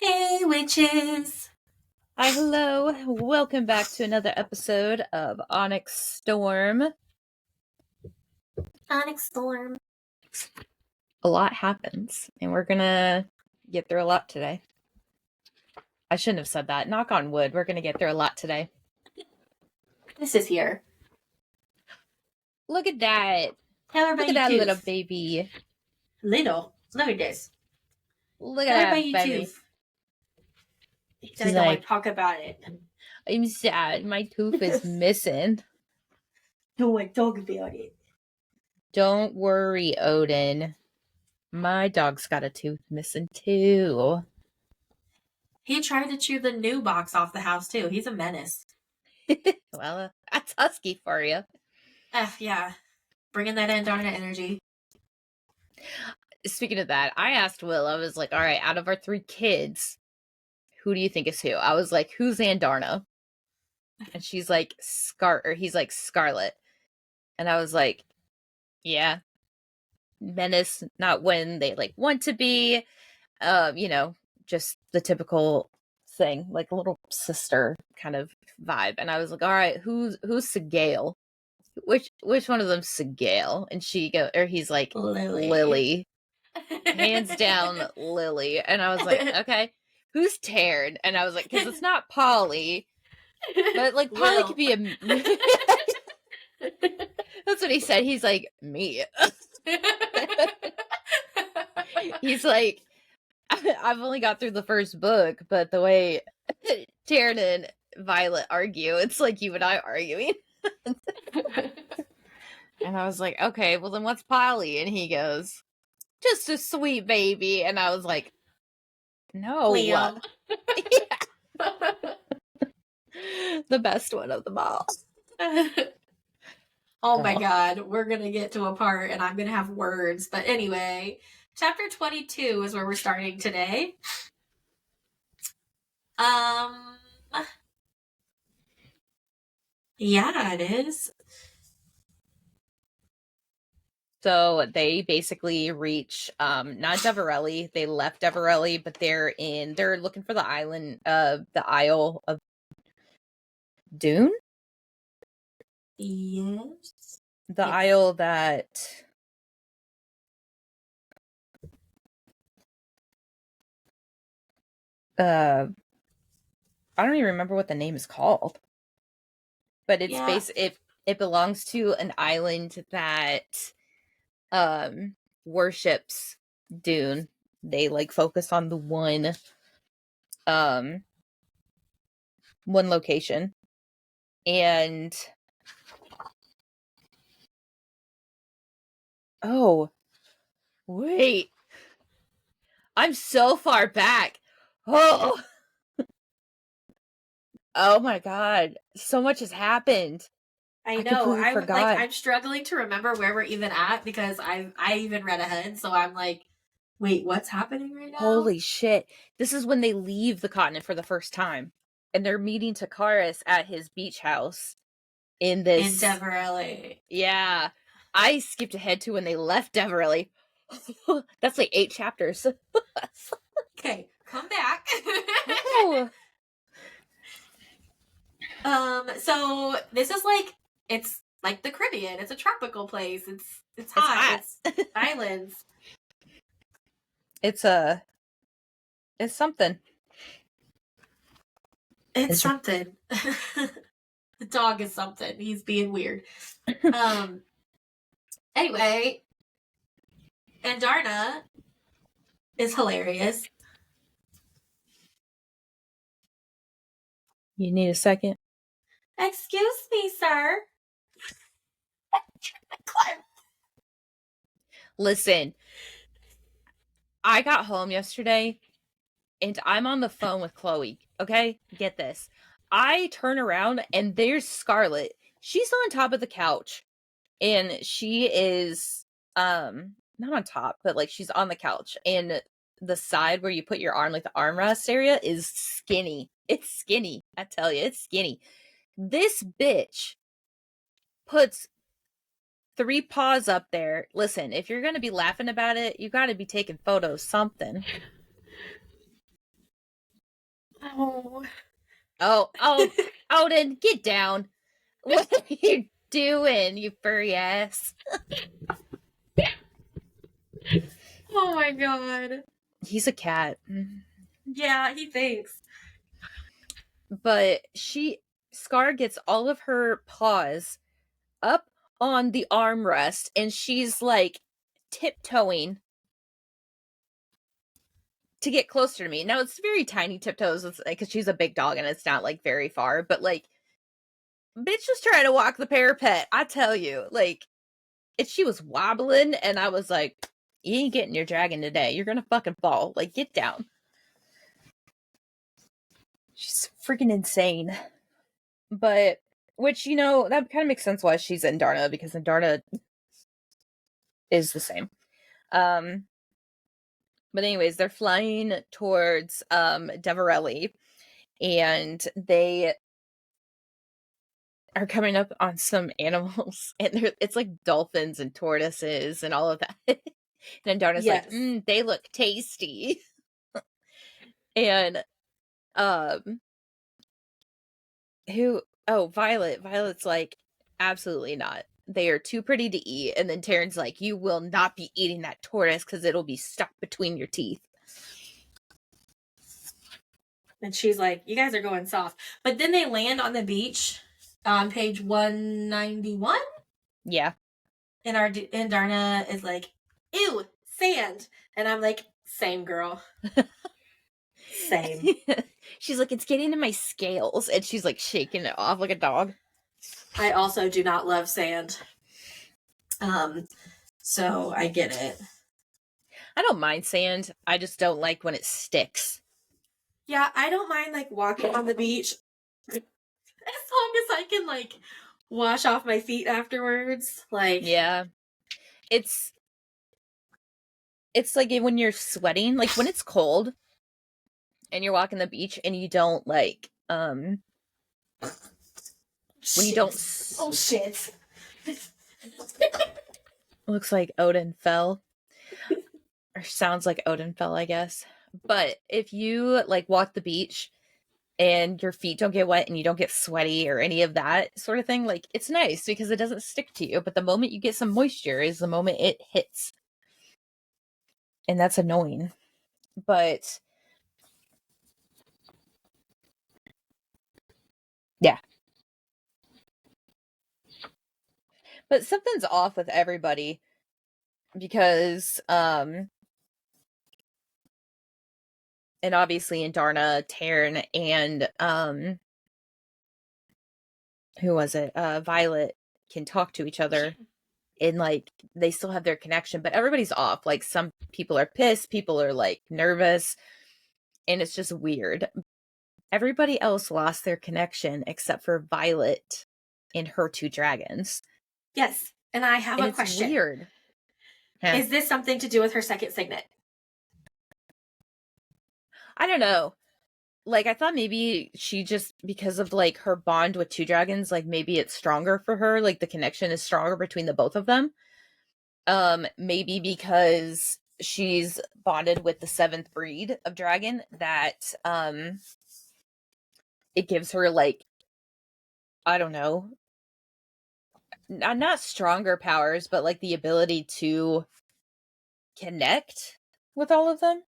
Hey, witches! Hi, hello. Welcome back to another episode of Onyx Storm. Onyx Storm. A lot happens, and we're gonna get through a lot today. I shouldn't have said that. Knock on wood, we're gonna get through a lot today. This is here. Look at that. Tell Look everybody at that tooth. little baby. Little. Look at this. Look Tell at everybody that you baby. tooth. I She's don't want like, to talk about it. I'm sad. My tooth is missing. Don't want to talk about it. Don't worry, Odin. My dog's got a tooth missing too. He tried to chew the new box off the house, too. He's a menace. Well, that's husky for you. Yeah. Bringing that Andarna energy. Speaking of that, I asked Will, I was like, all right, out of our three kids, who do you think is who? I was like, who's Andarna? And she's like, he's like, Scarlet. And I was like, yeah, menace, not when they like want to be, just the typical thing, like a little sister kind of vibe. And I was like, all right, who's Sigale? Which one of them's Sigale? And he's like, Lily. Hands down, Lily. And I was like, okay, who's Taryn? And I was like, because it's not Polly, but like Polly could be a. That's what he said. He's like, me. He's like, I've only got through the first book, but the way Taryn and Violet argue, it's like you and I arguing. And I was like, okay, well then what's Polly? And he goes, just a sweet baby. And I was like, no. Liam. The best one of them all. Oh my god, we're gonna get to a part and I'm gonna have words. But anyway, chapter 22 is where we're starting today. Yeah, it is. So they basically reach not Deverelli. They left Deverelli, but they're looking for the Isle of Dune? Yes. The Isle that I don't even remember what the name is called. But it's it belongs to an island that worships Dune. They like focus on the one location. And oh, wait. I'm so far back. Oh. Oh my god. So much has happened. I know. completely forgot. I'm struggling to remember where we're even at because I even read ahead, so I'm like, wait, what's happening right now? Holy shit. This is when they leave the continent for the first time. And they're meeting Takaris at his beach house in Deverelli. Yeah. I skipped ahead to when they left Deverelli. That's like 8 chapters. Okay, come back. Oh. So this is like, it's like the Caribbean. It's a tropical place. It's hot. It's islands. It's something. It's something. The dog is something. He's being weird. Anyway, Andarna is hilarious. You need a second? Excuse me, sir. Listen, I got home yesterday and I'm on the phone with Chloe. Okay, get this. I turn around and there's Scarlet. She's on top of the couch and she is not on top, but like she's on the couch, and the side where you put your arm, like the armrest area, is skinny. It's skinny. I tell you, it's skinny. This bitch puts 3 paws up there. Listen, if you're gonna be laughing about it, you gotta be taking photos, something. Oh, Odin, get down. What are you doing, you furry ass? Oh my god. He's a cat. Yeah, he thinks. But Scar gets all of her paws up on the armrest and she's like tiptoeing to get closer to me. Now it's very tiny tiptoes because she's a big dog and it's not like very far, but like bitch was trying to walk the parapet. I tell you, like she was wobbling and I was like, you ain't getting your dragon today. You're gonna fucking fall. Like, get down. She's freaking insane. But which, you know, that kind of makes sense why she's in Darna, because Darna is the same. But anyways, they're flying towards Devarelli, and they are coming up on some animals, and it's like dolphins and tortoises and all of that. And Darna's like, they look tasty. And Violet's like, absolutely not. They are too pretty to eat. And then Taryn's like, you will not be eating that tortoise because it'll be stuck between your teeth. And she's like, you guys are going soft. But then they land on the beach on page 191. Yeah. And Darna is like, ew, sand. And I'm like, same, girl. Same. She's like, it's getting in my scales. And she's like shaking it off like a dog. I also do not love sand. So I get it. I don't mind sand. I just don't like when it sticks. Yeah, I don't mind like walking on the beach as long as I can like wash off my feet afterwards. Like, yeah, it's like when you're sweating, like when it's cold and you're walking the beach and you don't like when you don't. Oh shit! Looks like Odin fell, or sounds like Odin fell, I guess. But if you like walk the beach and your feet don't get wet and you don't get sweaty or any of that sort of thing, like it's nice because it doesn't stick to you. But the moment you get some moisture is the moment it hits. And that's annoying. But yeah. But something's off with everybody because and obviously in Darna, Taryn, and who was it? Violet can talk to each other and like they still have their connection, but everybody's off. Like some people are pissed, people are like nervous, and it's just weird. Everybody else lost their connection except for Violet and her two dragons. Yes, and I have a question. It's weird. Is this something to do with her second signet? I don't know. Like, I thought maybe she just, because of, like, her bond with two dragons, like, maybe it's stronger for her. Like, the connection is stronger between the both of them. Maybe because she's bonded with the seventh breed of dragon that, it gives her, like, I don't know, not stronger powers, but, like, the ability to connect with all of them.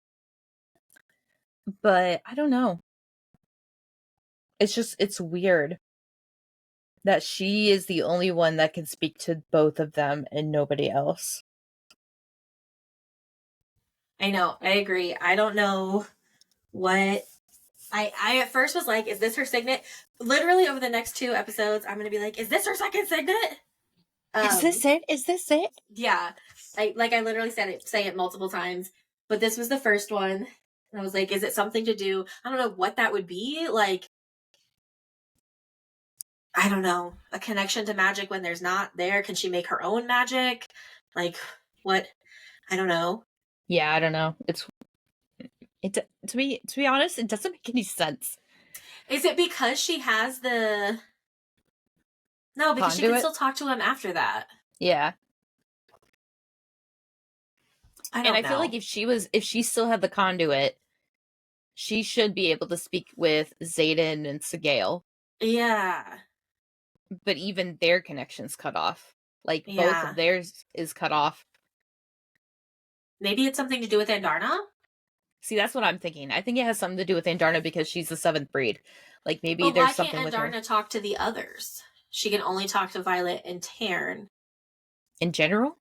But I don't know. It's weird that she is the only one that can speak to both of them and nobody else. I know, I agree. I don't know what I at first was like, is this her signet? Literally over the next 2 episodes, I'm gonna be like, is this her second signet? Is this it? Is this it? Yeah. I literally say it multiple times. But this was the first one. And I was like, is it something to do? I don't know what that would be. Like, I don't know. A connection to magic when there's not there. Can she make her own magic? Like, what? I don't know. Yeah, I don't know. To be honest, it doesn't make any sense. Is it because she has the... No, because she can still talk to him after that. Yeah. I don't know. I feel like if she still had the conduit, she should be able to speak with Zayden and Sigale, Yeah. but even their connection's cut off. Like, both Yeah. of theirs is cut off. Maybe it's something to do with Andarna? See, that's what I'm thinking. I think it has something to do with Andarna because she's the 7th breed. Like, maybe But why there's can't something with her. Andarna talk to the others? She can only talk to Violet and Taryn. In general?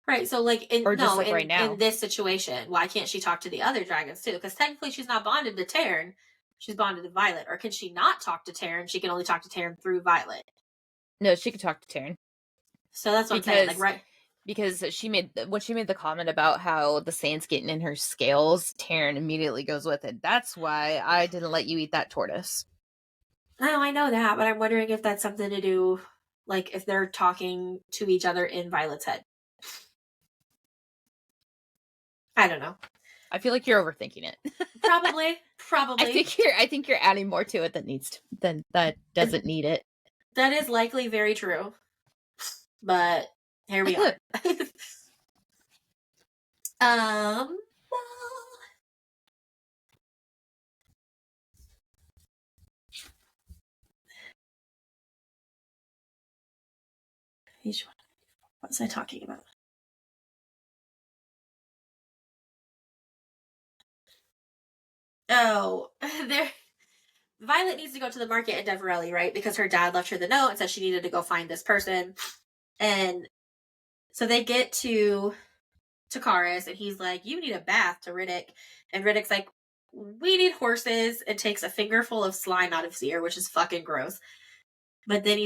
Right, so like Or just like right now? in this situation, why can't she talk to the other dragons too? Because technically she's not bonded to Taryn, she's bonded to Violet. Or can she not talk to Taryn? She can only talk to Taryn through Violet. No, she could talk to Taryn. So that's what I'm saying. Like, right? Because when she made the comment about how the sand's getting in her scales, Taryn immediately goes with it. That's why I didn't let you eat that tortoise. No, I know that, but I'm wondering if that's something to do, like, if they're talking to each other in Violet's head. I don't know. I feel like you're overthinking it. Probably. I think you're adding more to it than that doesn't need it. That is likely very true. But here we are. What was I talking about? Oh, Violet needs to go to the market in Deverelli, right? Because her dad left her the note and said she needed to go find this person. And so they get to Takaris, and he's like, you need a bath, to Riddick. And Riddick's like, we need horses, and takes a fingerful of slime out of his ear, which is fucking gross. But then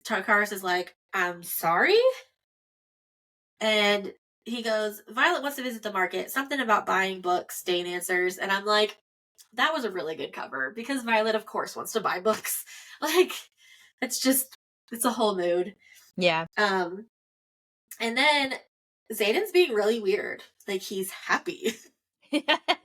Takaris is like, I'm sorry? And he goes, Violet wants to visit the market. Something about buying books, Dane answers. And I'm like, that was a really good cover, because Violet, of course, wants to buy books. Like, it's a whole mood. Yeah. And then Zayden's being really weird. Like, he's happy.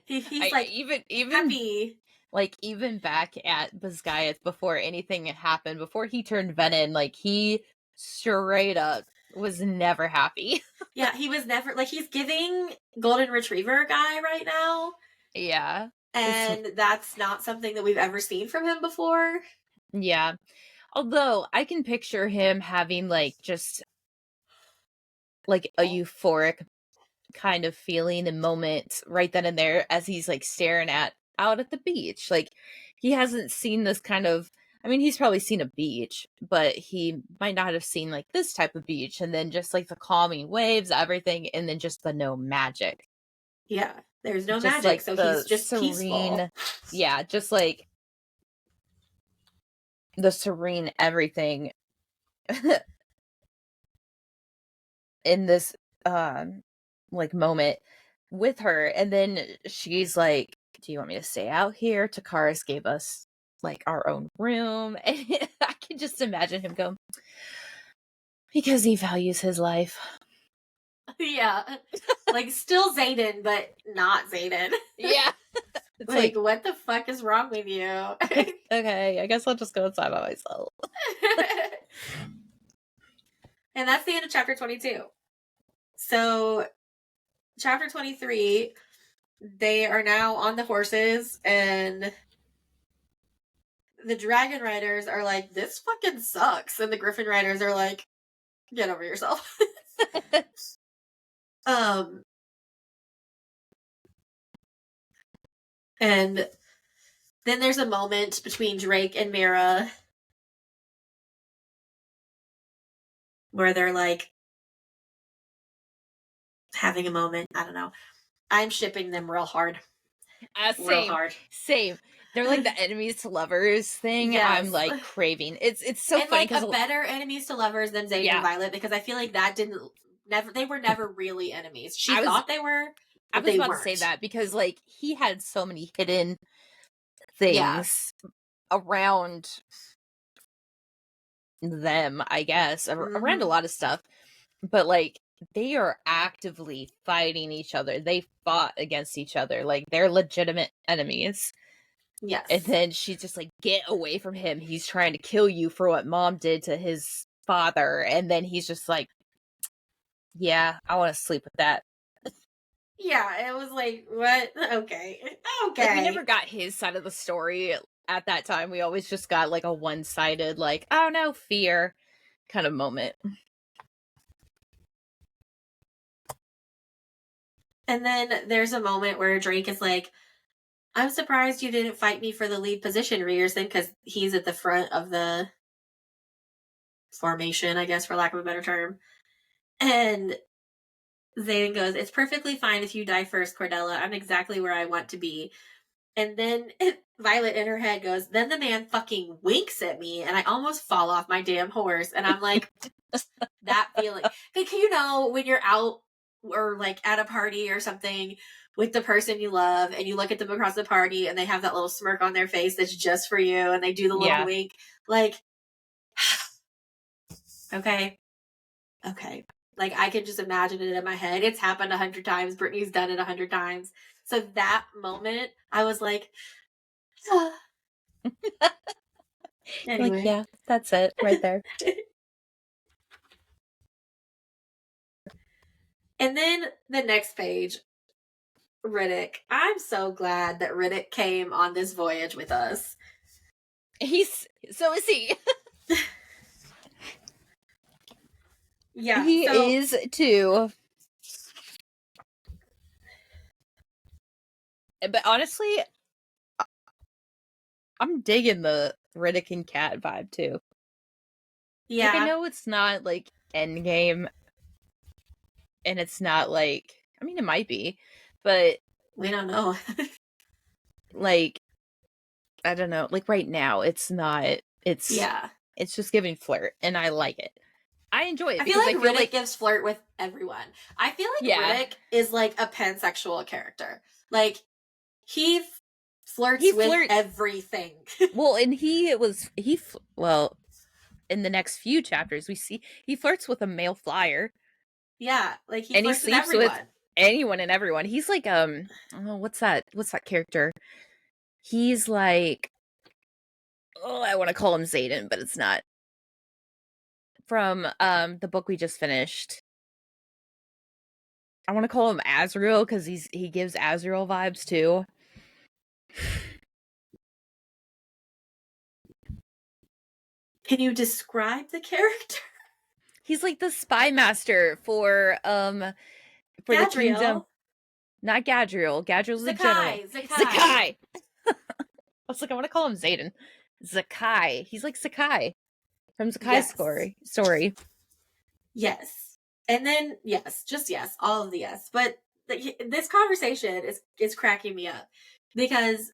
He's like, even happy. Like, even back at Basgiath, before anything happened, before he turned Venom, like, he straight up was never happy. Yeah, he was never, like, he's giving Golden Retriever guy right now. Yeah. And that's not something that we've ever seen from him before. Yeah. Although, I can picture him having, like, just, like, a euphoric kind of feeling and moment right then and there as he's, like, staring out at the beach. Like, he hasn't seen this kind of, I mean, he's probably seen a beach, but he might not have seen, like, this type of beach, and then just, like, the calming waves, everything, and then just the no magic. Yeah, there's no just, magic, like, so the he's just serene, peaceful. Yeah, just, like, the serene everything in this, like, moment with her. And then she's like, do you want me to stay out here? Takaris gave us, like, our own room. And I can just imagine him go, because he values his life. Yeah. Like, still Zayden, but not Zayden. Yeah. It's like, what the fuck is wrong with you? Okay, I guess I'll just go inside by myself. And that's the end of chapter 22. So, chapter 23, they are now on the horses, and the dragon riders are like, this fucking sucks. And the griffin riders are like, get over yourself. And then there's a moment between Drake and Mira where they're like having a moment. I don't know. I'm shipping them real hard. Real hard. Same. They're like the enemies to lovers thing. Yes. I'm like craving. It's so and funny, like a better enemies to lovers than Zayden and Violet, because I feel like that they were never really enemies. She thought they were. I was about to say that, because like he had so many hidden things around them, I guess, around a lot of stuff, but like they are actively fighting each other. They fought against each other. Like, they're legitimate enemies. Yes. And then she's just like, get away from him. He's trying to kill you for what mom did to his father. And then he's just like, yeah, I want to sleep with that. Yeah, it was like, what? Okay. Like, we Okay. never got his side of the story at that time. We always just got, like, a one-sided, like, oh no, fear kind of moment. And then there's a moment where Drake is like, I'm surprised you didn't fight me for the lead position, Rearson, because he's at the front of the formation, I guess, for lack of a better term. And Zayden goes, it's perfectly fine if you die first, Cordella. I'm exactly where I want to be. And then Violet in her head goes, then the man fucking winks at me and I almost fall off my damn horse. And I'm like, that feeling. Like, you know, when you're out or like at a party or something with the person you love and you look at them across the party and they have that little smirk on their face that's just for you and they do the little wink. Like, okay. Okay. Like, I can just imagine it in my head. It's happened 100 times. Brittany's done it 100 times. So that moment, I was like, ah. Anyway. Like, yeah, that's it right there. And then the next page, Riddick. I'm so glad that Riddick came on this voyage with us. So is he. Yeah. He is too. But honestly, I'm digging the Riddick and Cat vibe too. Yeah. Like, I know it's not like Endgame, and it's not like, I mean, it might be, but we don't know. like, I don't know. Like right now, it's not. It's just giving flirt, and I like it. I enjoy it. I feel like Riddick gives flirt with everyone. I feel like Riddick is like a pansexual character. Like, he flirts with everything. Well, and well, in the next few chapters, we see he flirts with a male flyer. Yeah, like he sleeps with everyone. With anyone and everyone. He's like, oh, what's that character? He's like, oh, I want to call him Zayden, but it's not. From the book we just finished. I want to call him Azrael because he gives Azrael vibes too. Can you describe the character? He's like the spy master for the kingdom. Not Gadriel. Gadriel's the general. Zakai. I was like, I want to call him Zayden. Zakai. He's like Sakai from Zakai's story. Yes. And then, yes, all of the yes. But this conversation is cracking me up because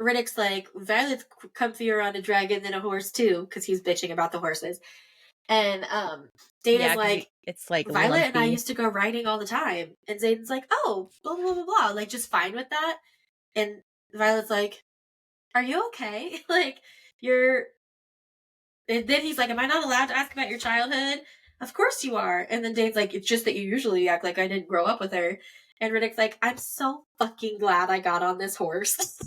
Riddick's like, Violet's comfier on a dragon than a horse too, because he's bitching about the horses. And Dana's like, it's like Violet lumpy. And I used to go riding all the time. And Zayden's like, oh, blah, blah, blah, blah. Like, just fine with that. And Violet's like, are you okay? Like, and then he's like, am I not allowed to ask about your childhood? Of course you are. And then Dane's like, it's just that you usually act like I didn't grow up with her. And Riddick's like, I'm so fucking glad I got on this horse.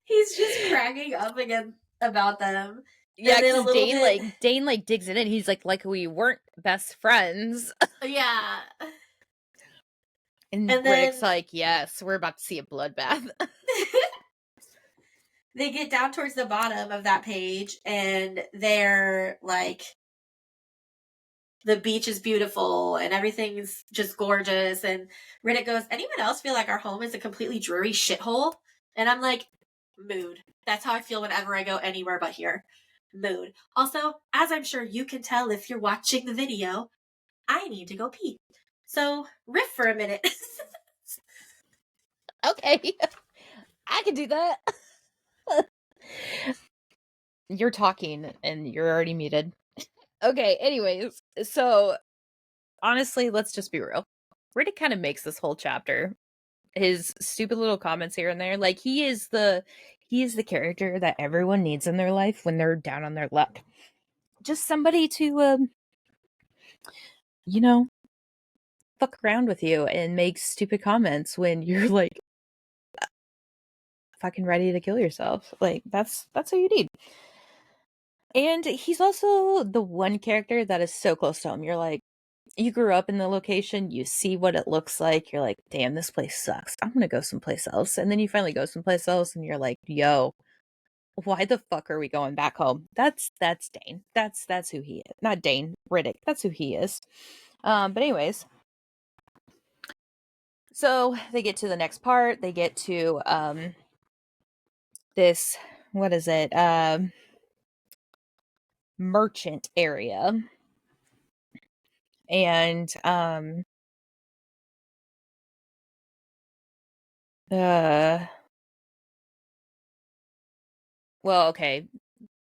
He's just cracking up again about them. Yeah, because Dane digs it in. He's like we weren't best friends. Yeah. And Riddick's like, yes, we're about to see a bloodbath. They get down towards the bottom of that page, and they're like, the beach is beautiful, and everything's just gorgeous. And Riddick goes, anyone else feel like our home is a completely dreary shithole? And I'm like, mood. That's how I feel whenever I go anywhere but here. Mood. Also, as I'm sure you can tell if you're watching the video, I need to go pee. So, riff for a minute. Okay. I can do that. You're talking and you're already muted. Okay, anyways, so honestly, let's just be real. Riddick kind of makes this whole chapter. His stupid little comments here and there, like he is the character that everyone needs in their life when they're down on their luck. Just somebody to fuck around with you and make stupid comments when you're like fucking ready to kill yourself. Like that's what you need. And he's also the one character that is so close to him. You're like, you grew up in the location, you see what it looks like, you're like, damn, this place sucks. I'm gonna go someplace else. And then you finally go someplace else and you're like, yo, why the fuck are we going back home? That's Dane. That's who he is. Not Dane, Riddick. That's who he is. But anyways. So they get to the next part. They get to this, what is it? Merchant area. And well, okay.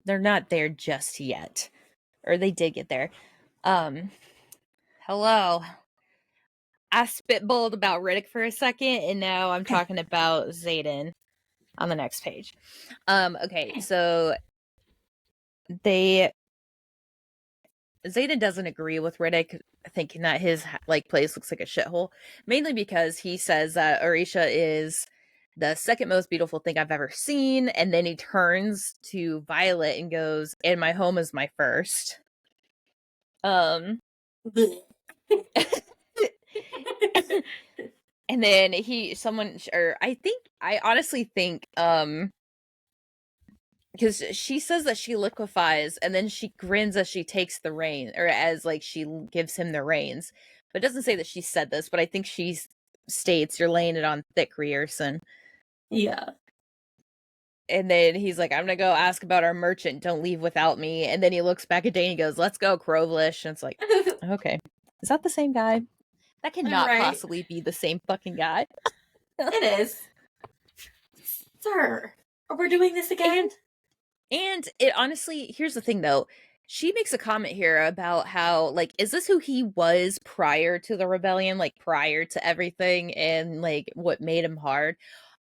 They're not there just yet. Or they did get there. Hello. I spitballed about Riddick for a second, and now I'm talking about Xaden on the next page. Okay, so Xaden doesn't agree with Riddick, thinking that his like place looks like a shithole, mainly because he says that Orisha is the second most beautiful thing I've ever seen, and then he turns to Violet and goes, "And my home is my first." And then I honestly think because she says that she liquefies and then she grins as she takes the rein, or as like she gives him the reins, but it doesn't say that she said this, but I think she states, "You're laying it on thick, Rierson." Yeah. And then he's like, "I'm gonna go ask about our merchant, don't leave without me." And then he looks back at Dane and goes, "Let's go, Crovelish." And it's like, okay, is that the same guy? That cannot possibly be the same fucking guy. It is. Sir, we're doing this again? And it honestly, here's the thing though. She makes a comment here about how, like, is this who he was prior to the rebellion? Like, prior to everything and, like, what made him hard?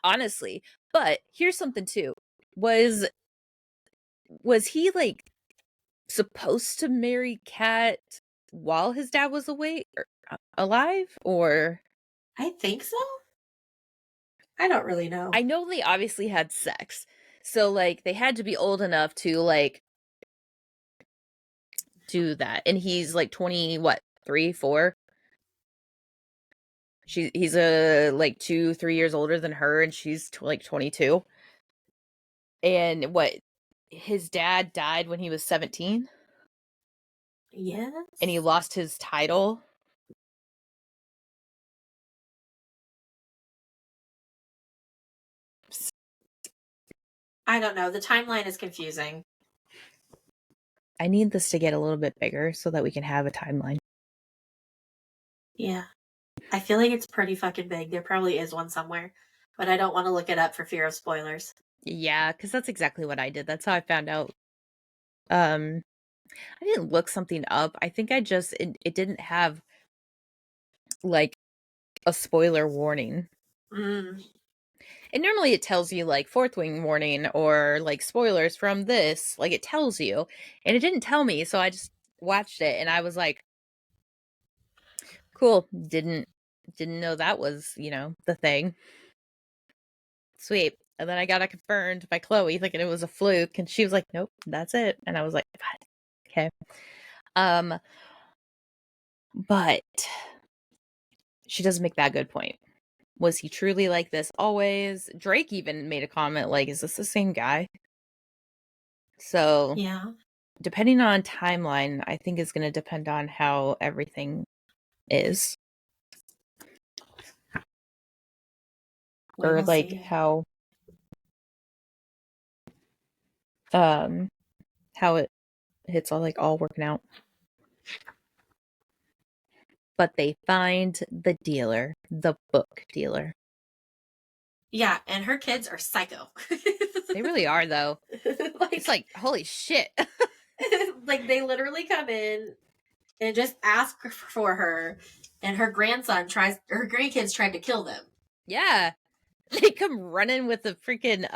Honestly. But here's something too. Was he, like, supposed to marry Kat while his dad was awake or alive? Or I think so. I don't really know. I know they obviously had sex. So, like, they had to be old enough to, like, do that. And he's, like, 20, what, 3, 4? He's like 2-3 years older than her, and she's like 22. And what, his dad died when he was 17? Yes. And he lost his title. I don't know. The timeline is confusing. I need this to get a little bit bigger so that we can have a timeline. Yeah. I feel like it's pretty fucking big. There probably is one somewhere, but I don't want to look it up for fear of spoilers. Yeah, because that's exactly what I did. That's how I found out. I didn't look something up. I think it didn't have like a spoiler warning. Mm. And normally it tells you like fourth wing warning or like spoilers from this. Like it tells you. And it didn't tell me, so I just watched it and I was like, cool. Didn't know that was, the thing. Sweet. And then I got it confirmed by Chloe thinking it was a fluke, and she was like, nope, that's it. And I was like, what? Okay. But she does make that good point. Was he truly like this always? Drake even made a comment like, is this the same guy? So Yeah. depending on timeline, I think is going to depend on how everything is. Or like how it's all working out. But they find the dealer, the book dealer. Yeah, and her kids are psycho. They really are, though. It's like, holy shit. Like, they literally come in and just ask for her, and her grandkids tried to kill them. Yeah. They come running with the freaking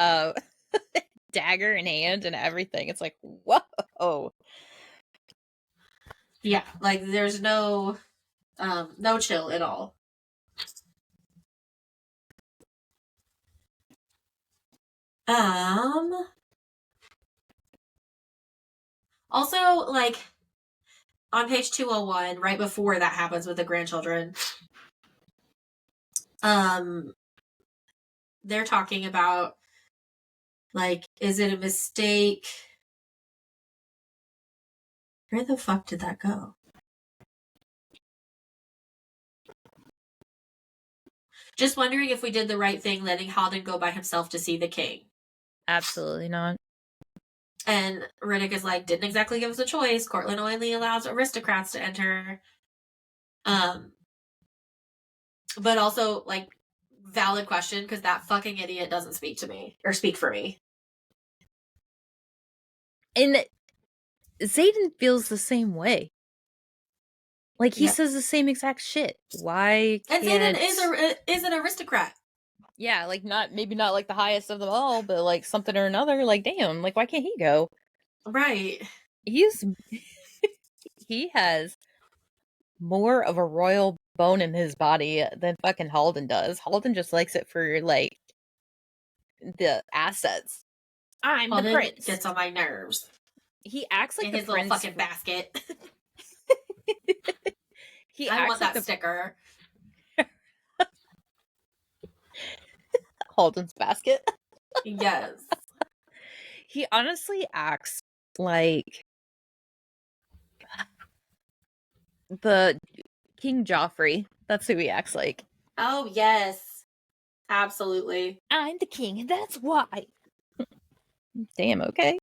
dagger in hand and everything. It's like, whoa. Yeah, like there's no chill at all. Also, like, on page 201, right before that happens with the grandchildren, they're talking about, like, is it a mistake? Where the fuck did that go? Just wondering if we did the right thing letting Halden go by himself to see the king. Absolutely not. And Riddick is like, didn't exactly give us a choice. Cortland only allows aristocrats to enter. But also, like, valid question, because that fucking idiot doesn't speak to me, or speak for me. And Xaden feels the same way. Like, he says the same exact shit. Why can't... And Xaden is an aristocrat. Yeah, like, maybe not like the highest of them all, but like something or another. Like, damn, like, why can't he go? Right. He has more of a royal bone in his body than fucking Halden does. Halden just likes it for, like, the assets. I'm Halden the prince. gets on my nerves. He acts like in the his prince. Little fucking basket. I want that sticker. Halden's basket. Yes. He honestly acts like the King Joffrey. That's who he acts like. Oh, yes. Absolutely. I'm the king, and that's why. Damn, okay.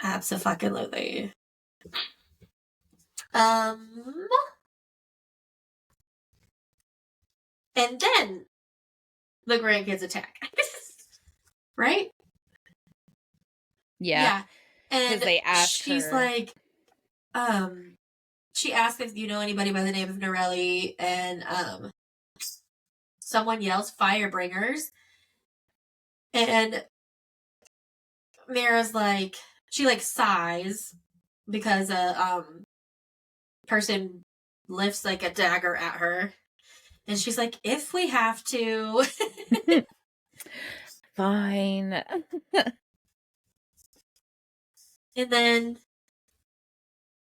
Abso-fucking-lutely. And then the grandkids attack. Right? Yeah. And they ask she's her, like, she asks if you know anybody by the name of Norelli, and someone yells Firebringers. And Mira's like, she like sighs because a person lifts like a dagger at her. And she's like, if we have to. fine. And then,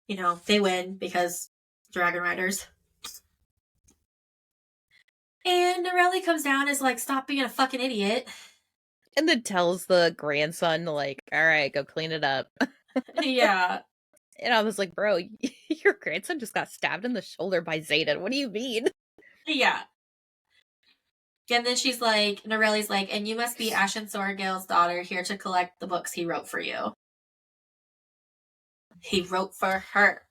you know, they win because Dragon Riders. And Norelli comes down and is like, stop being a fucking idiot. And then tells the grandson, like, all right, go clean it up. Yeah. And I was like, bro, your grandson just got stabbed in the shoulder by Xaden. What do you mean? Yeah. And then she's like, Norelli's like, and you must be Ashen Sorengale's daughter here to collect the books he wrote for you. He wrote for her.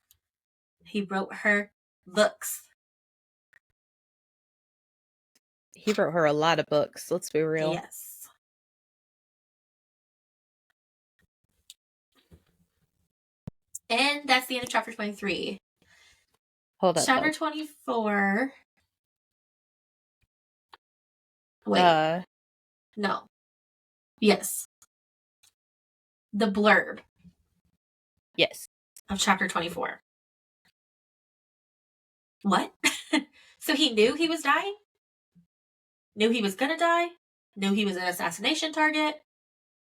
He wrote her books. He wrote her a lot of books, let's be real. Yes. And that's the end of chapter 23. Hold up. Chapter 24. Wait. No. Yes. The blurb. Yes. Of chapter 24. What? So he knew he was dying? Knew he was gonna die? Knew he was an assassination target?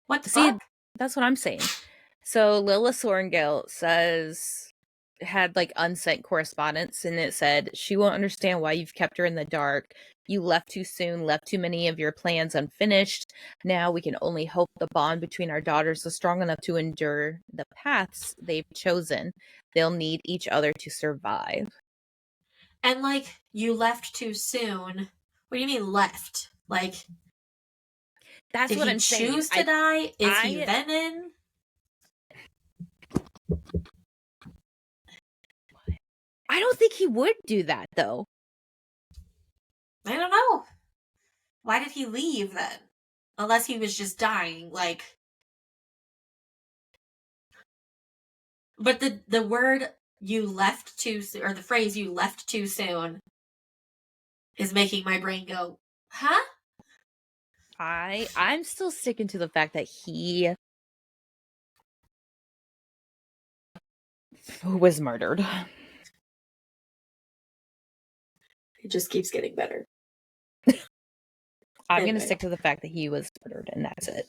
What the fuck? That's what I'm saying. So Lila Sorengale had like unsent correspondence, and it said she won't understand why you've kept her in the dark. You left too soon, left too many of your plans unfinished. Now we can only hope the bond between our daughters is strong enough to endure the paths they've chosen. They'll need each other to survive. And like, you left too soon. What do you mean left? Like, that's what I'm saying. Did he choose to die? Is he venom? I don't think he would do that, though. I don't know. Why did he leave then? Unless he was just dying, like. But the word you left too soon, or the phrase you left too soon, is making my brain go, huh? I'm still sticking to the fact that he was murdered. It just keeps getting better. I'm going to stick to the fact that he was murdered, and that's it.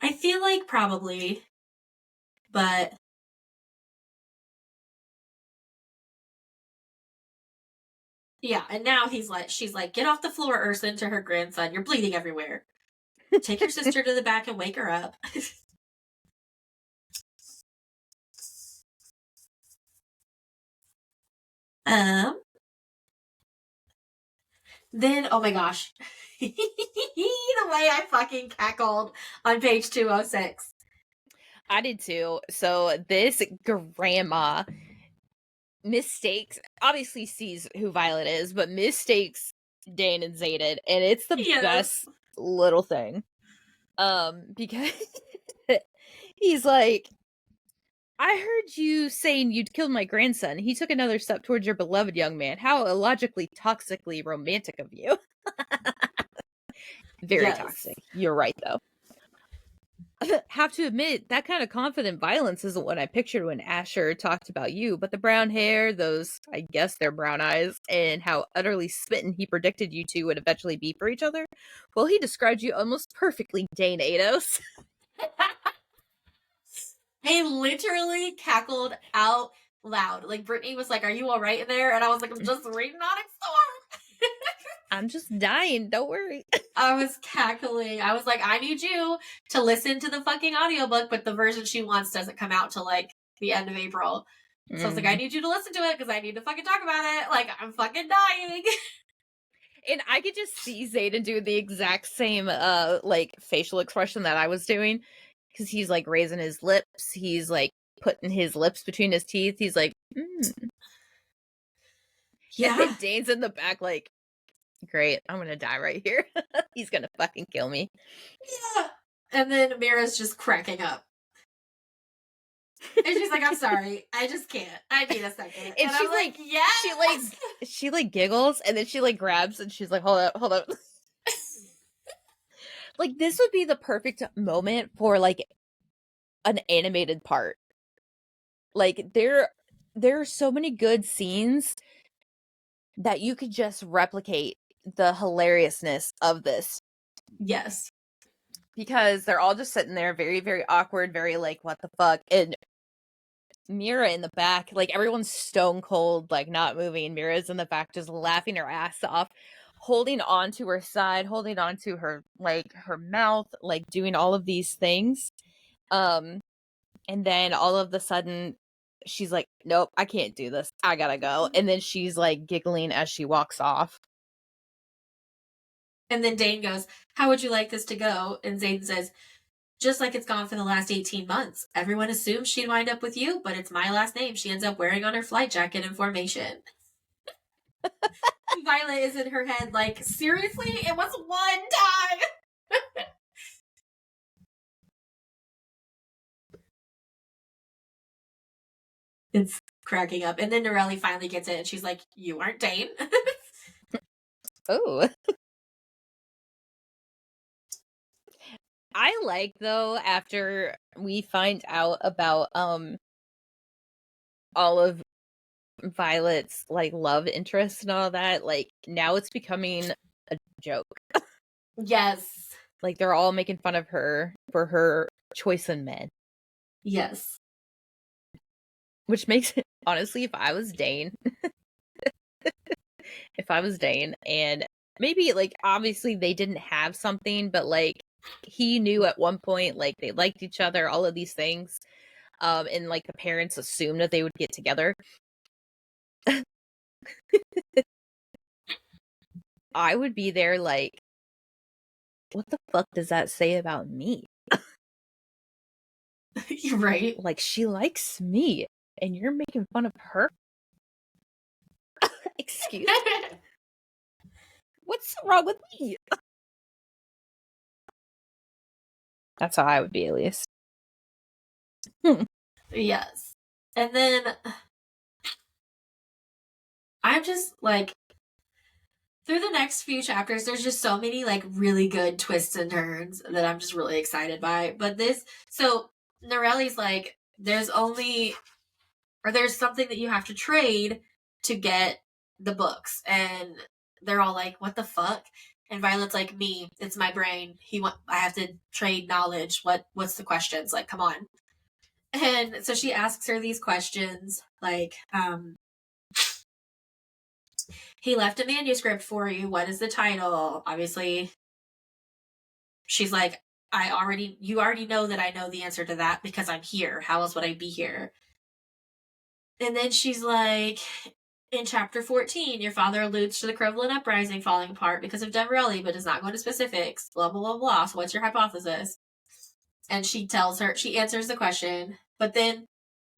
I feel like probably, but Yeah, and now she's like, get off the floor, Urson, to her grandson. You're bleeding everywhere. Take your sister to the back and wake her up. um, then, oh my gosh. The way I fucking cackled on page 206. I did too. So this grandma mistakes, obviously sees who Violet is, but mistakes Dane and Zayden, and it's the Yes. best little thing. Because he's like, I heard you saying you'd killed my grandson. He took another step towards your beloved young man. How illogically, toxically romantic of you. Very toxic. You're right, though. Have to admit, that kind of confident violence isn't what I pictured when Asher talked about you, but the brown hair, those, I guess they're brown eyes, and how utterly smitten he predicted you two would eventually be for each other, well, he described you almost perfectly, Dane Ados. I literally cackled out loud. Like, Brittany was like, are you all right in there? And I was like, I'm just reading Onyx Storm. I'm just dying, don't worry. I was cackling. I was like, I need you to listen to the fucking audiobook, but the version she wants doesn't come out till like the end of April. So I was like, I need you to listen to it because I need to fucking talk about it. Like, I'm fucking dying. And I could just see Zayden do the exact same like facial expression that I was doing. Because he's like raising his lips. He's like putting his lips between his teeth. He's like, Yeah. And then Dane's in the back like, great, I'm gonna die right here. He's gonna fucking kill me. Yeah. And then Mira's just cracking up. And she's like, I'm sorry, I just can't. I need a second. And she's like, yes. She like giggles and then she like grabs and she's like, hold up. Like, this would be the perfect moment for like an animated part. Like, there are so many good scenes that you could just replicate the hilariousness of this. Yes. Because they're all just sitting there very, very awkward, very like, what the fuck? And Mira in the back, like everyone's stone cold, like not moving. Mira's in the back just laughing her ass off, holding on to her side, holding on to her, like her mouth, like doing all of these things. And then all of a sudden she's like, nope, I can't do this. I gotta go. And then she's like giggling as she walks off. And then Dane goes, how would you like this to go? And Zayden says, just like it's gone for the last 18 months. Everyone assumes she'd wind up with you, but it's my last name she ends up wearing on her flight jacket in formation. Violet is in her head like, seriously? It was one time. It's cracking up. And then Norelli finally gets it and she's like, you aren't Dane. Oh. I like, though, after we find out about all of Violet's like love interest and all that, like now it's becoming a joke. Yes. Like they're all making fun of her for her choice in men. Yes. Which makes it, honestly, if I was Dane and maybe like obviously they didn't have something, but like he knew at one point like they liked each other, all of these things. And like the parents assumed that they would get together. I would be there like, what the fuck does that say about me? You're right. Like, she likes me and you're making fun of her? Excuse me? What's wrong with me? That's how I would be, at least. Yes. And then I'm just like, through the next few chapters, there's just so many like really good twists and turns that I'm just really excited by. But so Norelli's like, there's something that you have to trade to get the books. And they're all like, what the fuck? And Violet's like, me, it's my brain. I have to trade knowledge. What's the questions? Like, come on. And so she asks her these questions, like, He left a manuscript for you. What is the title? Obviously, she's like, you already know that I know the answer to that because I'm here. How else would I be here? And then she's like, in chapter 14, your father alludes to the Crevlin uprising falling apart because of Deverelli, but does not go into specifics. Blah, blah, blah, blah. So what's your hypothesis? And she answers the question. But then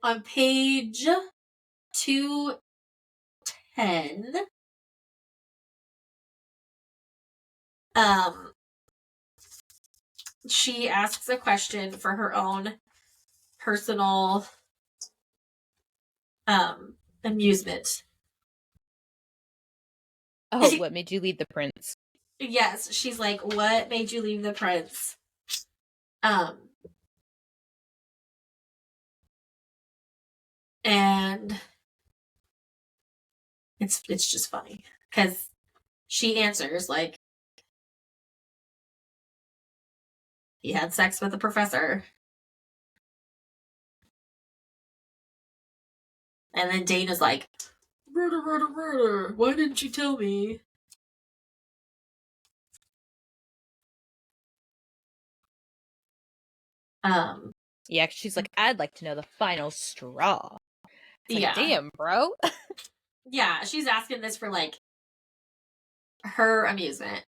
on page 210, she asks a question for her own personal amusement. Oh, what made you leave the prince? Yes, she's like, what made you leave the prince? And it's just funny because she answers like, he had sex with the professor. And then Dana's like, murder, murder, murder. Why didn't you tell me? Yeah, she's like, I'd like to know the final straw. It's like, yeah. damn, bro. Yeah, she's asking this for like her amusement.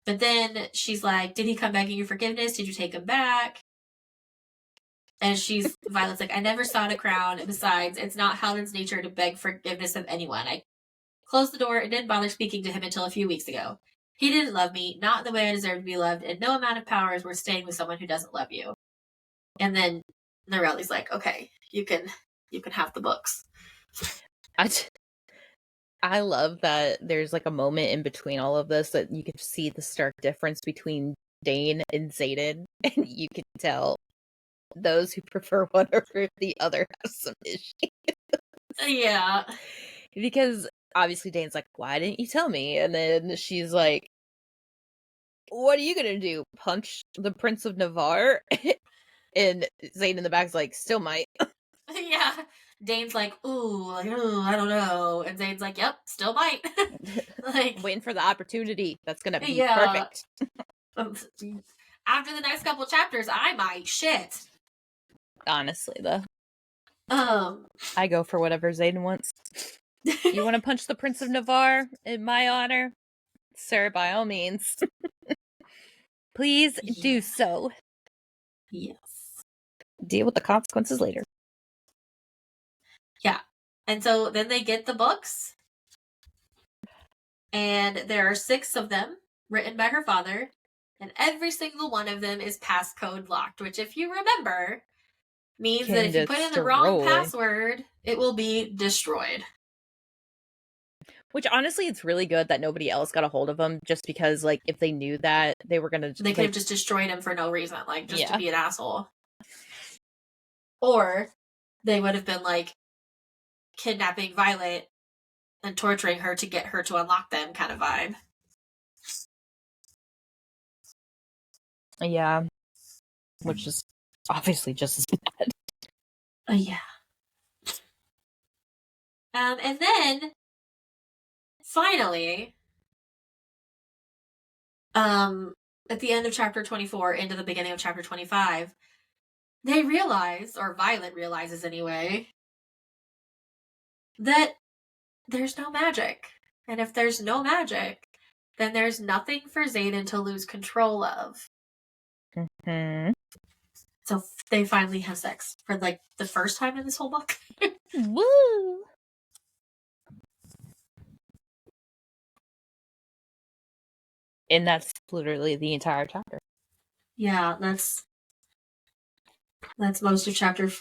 But then she's like, did he come begging you forgiveness? Did you take him back? And Violet's like, I never sought a crown. Besides, it's not Halden's nature to beg forgiveness of anyone. I closed the door and didn't bother speaking to him until a few weeks ago. He didn't love me, not the way I deserve to be loved, and no amount of power is worth staying with someone who doesn't love you. And then Norelli's like, okay, you can have the books. I love that there's like a moment in between all of this that you can see the stark difference between Dane and Xaden, and you can tell those who prefer one over the other have some issues. Yeah. Because obviously Dane's like, why didn't you tell me? And then she's like, what are you gonna do? Punch the Prince of Navarre? And Xaden in the back's like, still might. Yeah. Dane's like, ooh, I don't know. And Zane's like, yep, still might. Like, waiting for the opportunity. That's gonna be perfect. After the next couple chapters, I might. Shit. Honestly, though. I go for whatever Xaden wants. You want to punch the Prince of Navarre in my honor? Sir, by all means. Please do so. Yes. Deal with the consequences later. Yeah. And so then they get the books. And there are 6 of them written by her father. And every single one of them is passcode locked, which, if you remember, means that if you put in the wrong password, it will be destroyed. Which, honestly, it's really good that nobody else got a hold of them, just because, like, if they knew that, they were gonna... They could have just destroyed him for no reason, like, just to be an asshole. Or they would have been, like, kidnapping Violet and torturing her to get her to unlock them kind of vibe. Yeah. Which is obviously just as bad. Yeah. And then, finally, at the end of chapter 24, into the beginning of chapter 25, they realize, or Violet realizes anyway, that there's no magic. And if there's no magic, then there's nothing for Xaden to lose control of. Mm-hmm. So they finally have sex for, like, the first time in this whole book. Woo! And that's literally the entire chapter. Yeah, that's most of chapter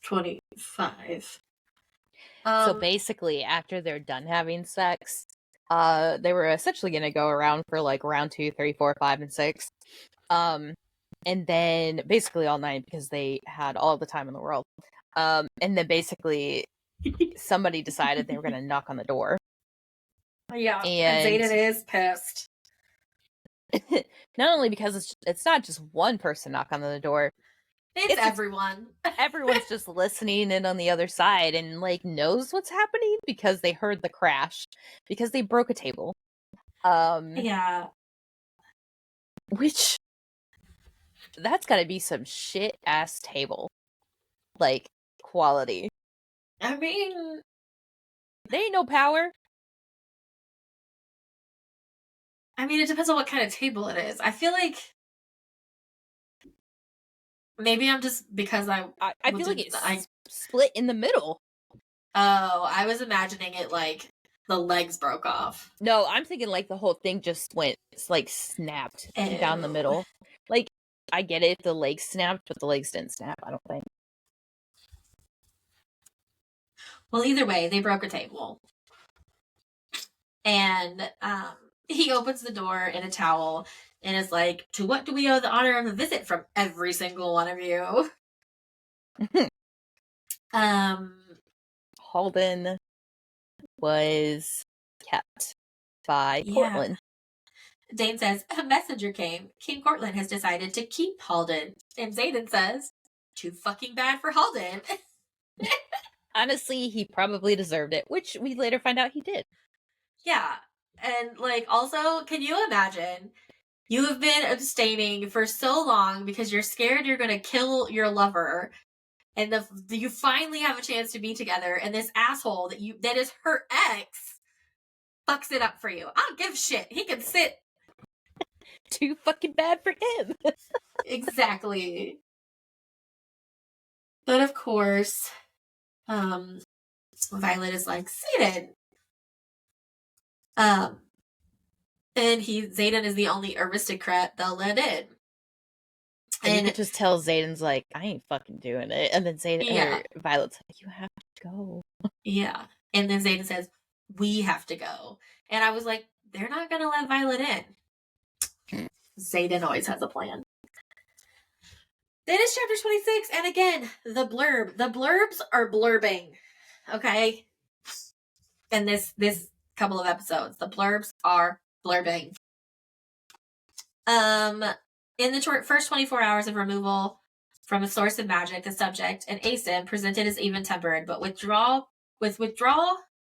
25. So basically, after they're done having sex, they were essentially going to go around for like round 2, 3, 4, 5, and 6. And then basically all night because they had all the time in the world. And then basically somebody decided they were going to knock on the door. Yeah, and Xaden is pissed. Not only because it's not just one person knock on the door, It's everyone. Everyone's just listening in on the other side and like knows what's happening because they heard the crash, because they broke a table. Yeah. Which that's gotta be some shit ass table. Like quality. I mean, They ain't no power. it depends on what kind of table it is. I feel like maybe I'm just because I feel like it's split in the middle. Oh, I was imagining it like the legs broke off. No, I'm thinking like the whole thing just went like snapped down the Ew. middle. Like I get it if the legs snapped, but the legs didn't snap, I don't think. Well, either way, they broke a table. And he opens the door in a towel and is like, "To what do we owe the honor of a visit from every single one of you?" Halden was kept by Cortland. Dane says, "A messenger came. King Cortland has decided to keep Halden." And Xaden says, "Too fucking bad for Halden." Honestly, he probably deserved it, which we later find out he did. Yeah. And like, also, can you imagine? You have been abstaining for so long because you're scared you're going to kill your lover, and you finally have a chance to be together, and this asshole that is her ex fucks it up for you. I don't give a shit. He can sit. Too fucking bad for him. Exactly. But of course, Violet is like, "Xaden." And Xaden is the only aristocrat they'll let in. And you could just tell Xaden's like, "I ain't fucking doing it." And then Violet's like, "You have to go." Yeah. And then Xaden says, "We have to go." And I was like, they're not going to let Violet in. Xaden always has a plan. Then it's chapter 26. And again, the blurb. The blurbs are blurbing. Okay? And this couple of episodes, the blurbs are blurbing. In the first 24 hours of removal from a source of magic, the subject, an ASIM, presented as even-tempered, but withdrawal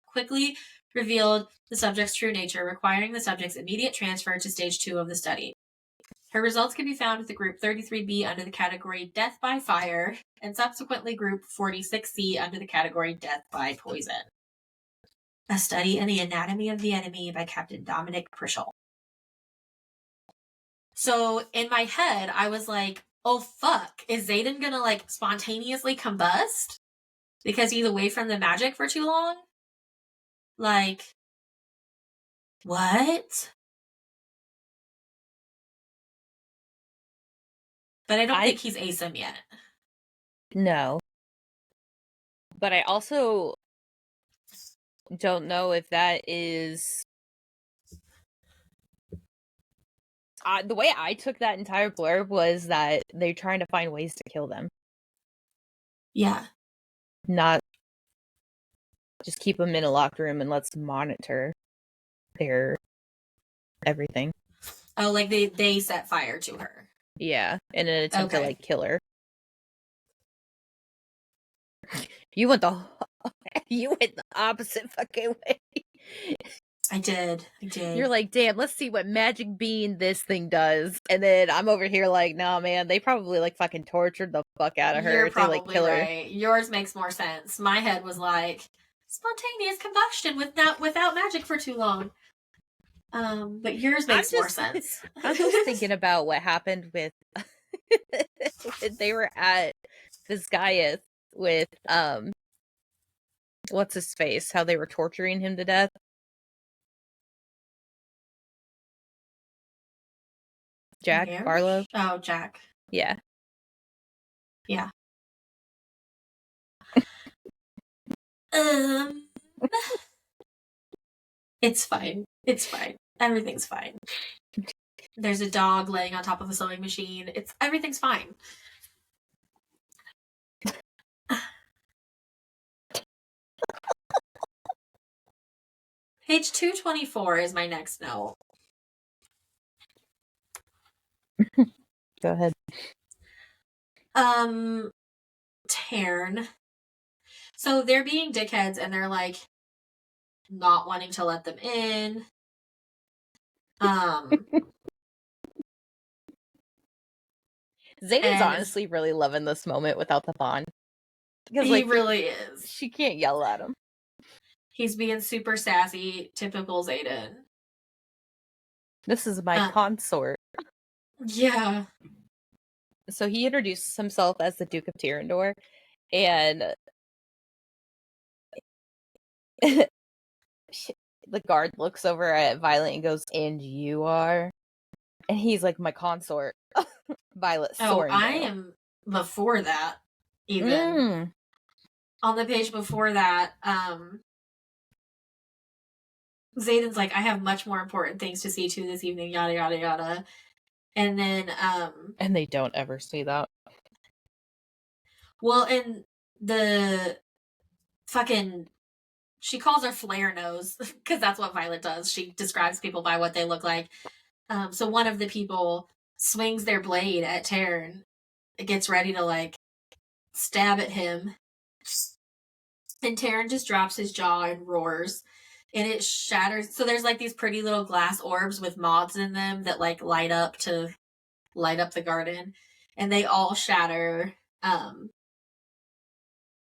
quickly revealed the subject's true nature, requiring the subject's immediate transfer to stage 2 of the study. Her results can be found with the group 33B under the category Death by Fire, and subsequently group 46C under the category Death by Poison. A Study in the Anatomy of the Enemy by Captain Dominic Prischel. So in my head, I was like, oh fuck, is Xaden gonna like spontaneously combust? Because he's away from the magic for too long? Like, what? But I don't think he's ASIM yet. No. But I also don't know if that is... the way I took that entire blurb was that they're trying to find ways to kill them. Yeah. Not just keep them in a locked room and let's monitor their everything. Oh, like they set fire to her. Yeah, in an attempt to like kill her. You went the opposite fucking way. I did. You're like, damn, let's see what magic being this thing does. And then I'm over here like, nah, man, they probably like fucking tortured the fuck out of her. You're probably like kill right. Yours makes more sense. My head was like, spontaneous combustion without magic for too long. But yours makes more sense. I'm just thinking about what happened with when they were at Vizcaya with what's his face? How they were torturing him to death. Jack Barlow. Oh, Jack. Yeah. Yeah. It's fine. It's fine. Everything's fine. There's a dog laying on top of a sewing machine. Everything's fine. Page 224 is my next note. Go ahead. Taryn. So they're being dickheads and they're like not wanting to let them in. Zayden's And honestly really loving this moment without the bond. Because, he like, really is. she can't yell at him. He's being super sassy, typical Zayden. This is my consort. Yeah. So he introduces himself as the Duke of Tyrrendor, and the guard looks over at Violet and goes, "And you are?" And he's like, "My consort, Violet Sorrendale." I am before that, even. On the page before that, Zayden's like, I have much more important things to see to this evening, yada, yada, yada. And then, and they don't ever say that. Well, and the fucking, she calls her flare nose, because that's what Violet does. She describes people by what they look like. So one of the people swings their blade at Taryn. It gets ready to, like, stab at him. And Taryn just drops his jaw and roars. And it shatters. So there's, like, these pretty little glass orbs with moths in them that, like, light up the garden. And they all shatter.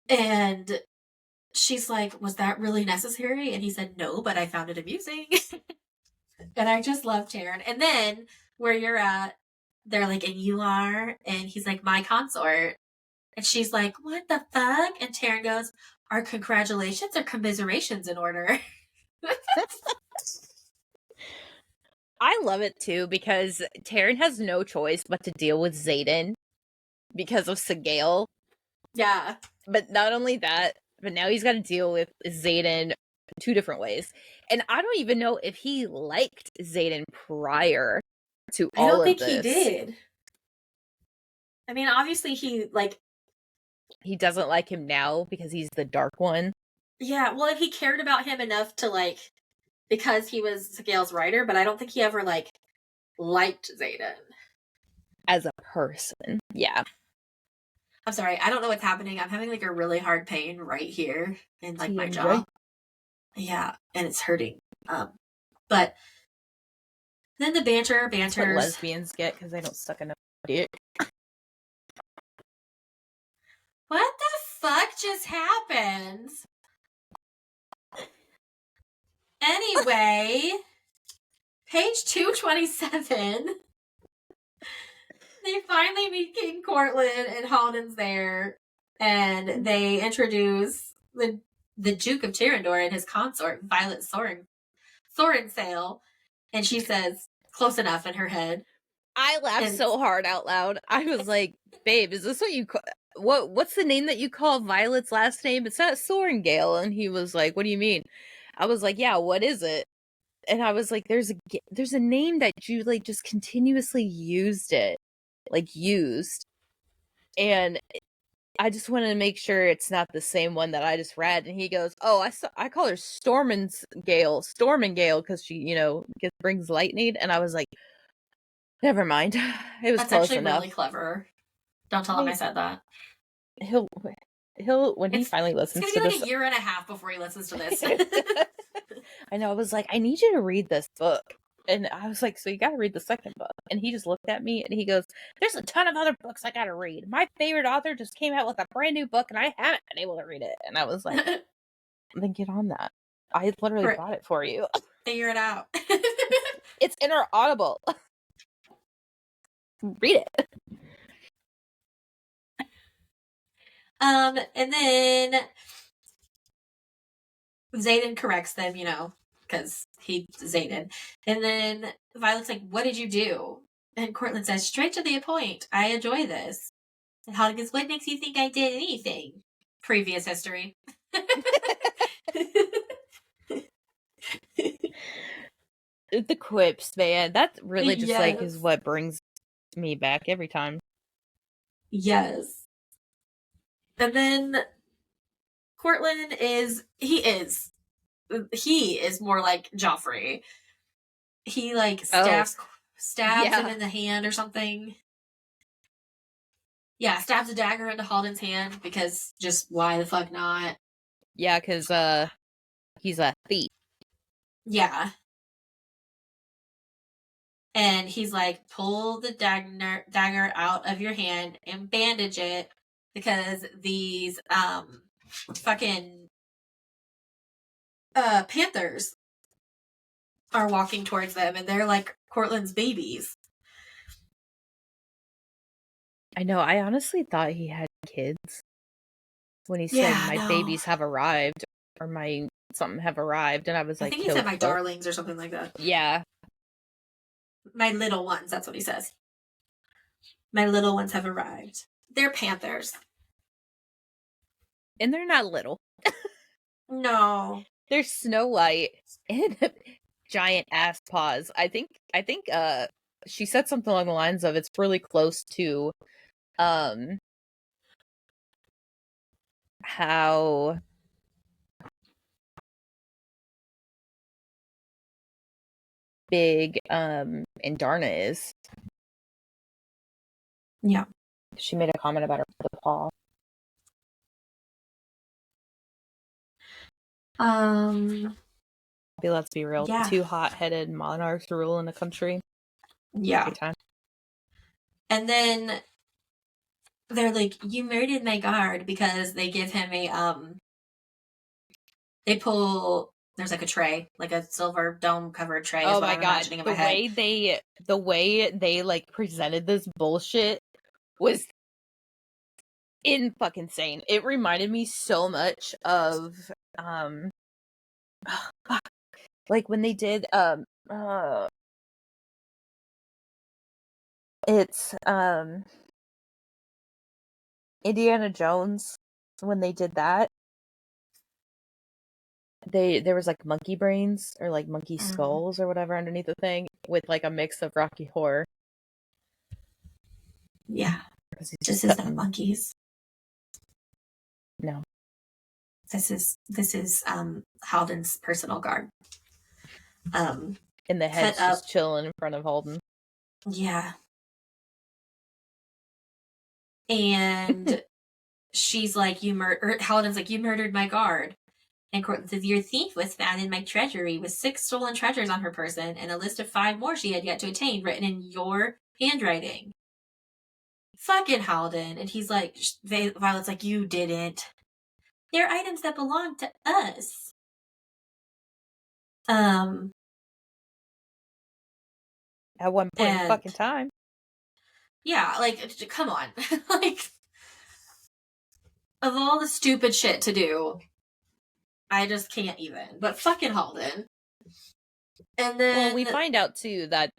And she's like, was that really necessary? And he said, no, but I found it amusing. And I just love Taryn. And then where you're at, they're like, and you are? And he's like, my consort. And she's like, what the fuck? And Taryn goes, are congratulations or commiserations in order? I love it too, because Taryn has no choice but to deal with Zayden because of Sigale. Yeah. But not only that, but now he's got to deal with Zayden 2 different ways. And I don't even know if he liked Zayden prior to all of this. I don't think he did. I mean, obviously he doesn't like him now because he's the dark one. Yeah, well, he cared about him enough to, like, because he was Sigale's writer, but I don't think he ever, like, liked Zayden. As a person. Yeah. I'm sorry, I don't know what's happening. I'm having, like, a really hard pain right here in, like, my jaw. Yeah, and it's hurting. But then the banters. That's what lesbians get because they don't suck enough dick. What the fuck just happened? Anyway, page 227. They finally meet King Courtland and Halden's there, and they introduce the Duke of Tyrrendor and his consort, Violet Sorrendale, and she says, close enough in her head. I laughed so hard out loud. I was like, babe, is this what you call... What's the name that you call Violet's last name? It's not Sorrendale. And he was like, what do you mean? I was like, yeah, what is it? And I was like, there's a name that you, like, just continuously used. And I just wanted to make sure it's not the same one that I just read. And he goes, oh, I call her Stormingale, because she, brings lightning. And I was like, never mind. It was That's close actually enough. really clever. Don't tell him I said that. He'll when he finally listens to this. It's gonna be like a year and a half before he listens to this. I know. I was like, I need you to read this book. And I was like, so you gotta read the second book. And he just looked at me and he goes, there's a ton of other books I gotta read. My favorite author just came out with a brand new book and I haven't been able to read it. And I was like, then get on that. I literally bought it for you. Figure it out. It's in our Audible. Read it. And then Zayden corrects them, because he's Zayden. And then Violet's like, what did you do? And Courtland says, straight to the point. I enjoy this. And Holly goes, what makes you think I did anything? Previous history. The quips, man. That really just is what brings me back every time. Yes. And then Courtland is more like Joffrey. He stabs him in the hand or something. Yeah, stabs a dagger into Halden's hand because just why the fuck not? Yeah, because he's a thief. Yeah. And he's like, pull the dagger out of your hand and bandage it because these fucking panthers are walking towards them and they're like Cortland's babies. I know. I honestly thought he had kids when he said my babies have arrived or my something have arrived, and I was I like, think he said my darlings or something like that. Yeah. My little ones, that's what he says. My little ones have arrived. They're panthers. And they're not little. No. They're Snow White and giant ass paws. I think she said something along the lines of it's really close to how big Indarna is. Yeah. She made a comment about her paw. Let's be real. Yeah. 2 hot-headed monarchs rule in a country. Yeah. And then they're like, you murdered my guard, because they give him a they pull, there's like a tray, like a silver dome covered tray. Oh is what my I'm god. imagining in my head. The way they like presented this bullshit was in fucking insane. It reminded me so much of like when they did it's Indiana Jones, when they did that. There was like monkey brains or like monkey skulls or whatever underneath the thing with like a mix of Rocky Horror. Yeah. This is not monkeys. No. This is Halden's personal guard. And the head's just chilling in front of Halden. Yeah. And she's like, Halden's like, you murdered my guard. And Cortland says, your thief was found in my treasury with 6 stolen treasures on her person and a list of 5 more she had yet to attain, written in your handwriting. Fucking Halden. And he's like, Violet's like, you didn't. They're items that belong to us. At one point in fucking time. Yeah, like, come on. Like, of all the stupid shit to do, I just can't even. But fucking Halden. And then... Well, we find out, too, that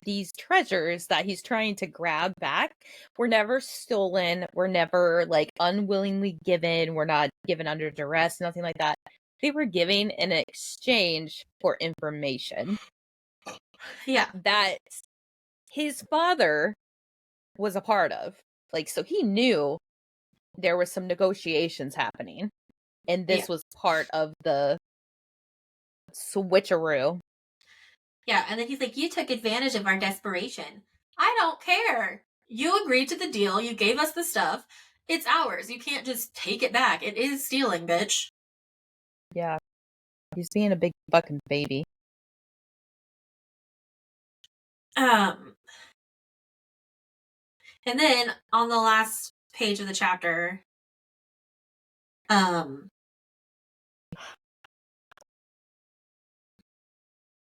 these treasures that he's trying to grab back were never stolen, were never, like, unwillingly given, were not given under duress, nothing like that. They were given in exchange for information. Yeah. That his father was a part of. Like, so he knew there was some negotiations happening. And this was part of the switcheroo. Yeah, and then he's like, you took advantage of our desperation. I don't care. You agreed to the deal. You gave us the stuff. It's ours. You can't just take it back. It is stealing, bitch. Yeah. He's being a big fucking baby. And then on the last page of the chapter,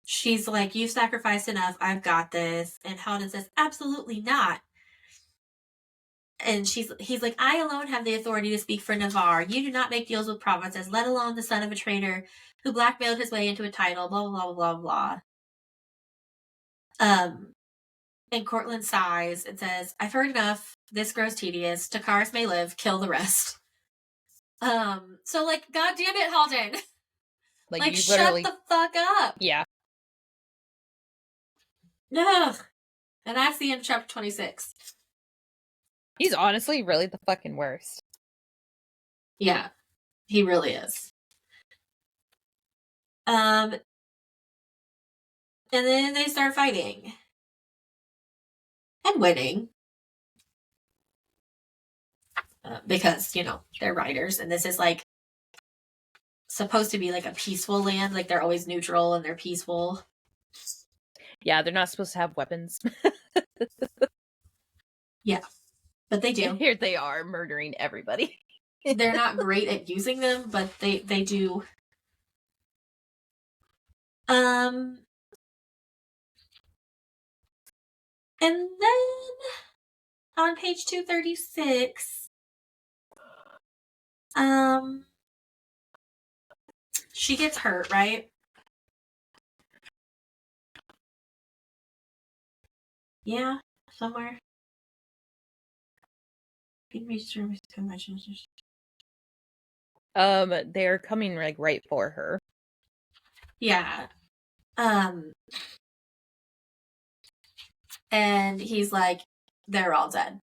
she's like, you've sacrificed enough. I've got this. And Halden says, absolutely not. And he's like, I alone have the authority to speak for Navarre. You do not make deals with provinces, let alone the son of a traitor who blackmailed his way into a title, blah, blah, blah, blah, blah. And Cortland sighs and says, I've heard enough. This grows tedious. Takaris may live. Kill the rest. So, like, God damn it, Halden. Like shut the fuck up. Yeah. Ugh. And that's the end of chapter 26. He's honestly really the fucking worst. Yeah, he really is. And then they start fighting. And winning. because, they're writers, and this is like supposed to be like a peaceful land. Like they're always neutral and they're peaceful. Yeah, they're not supposed to have weapons. Yeah, but they And do. here they are murdering everybody. They're not great at using them, but they do. And then on page 236, she gets hurt, right? Yeah, somewhere. They're coming like right for her. Yeah. And he's like, they're all dead.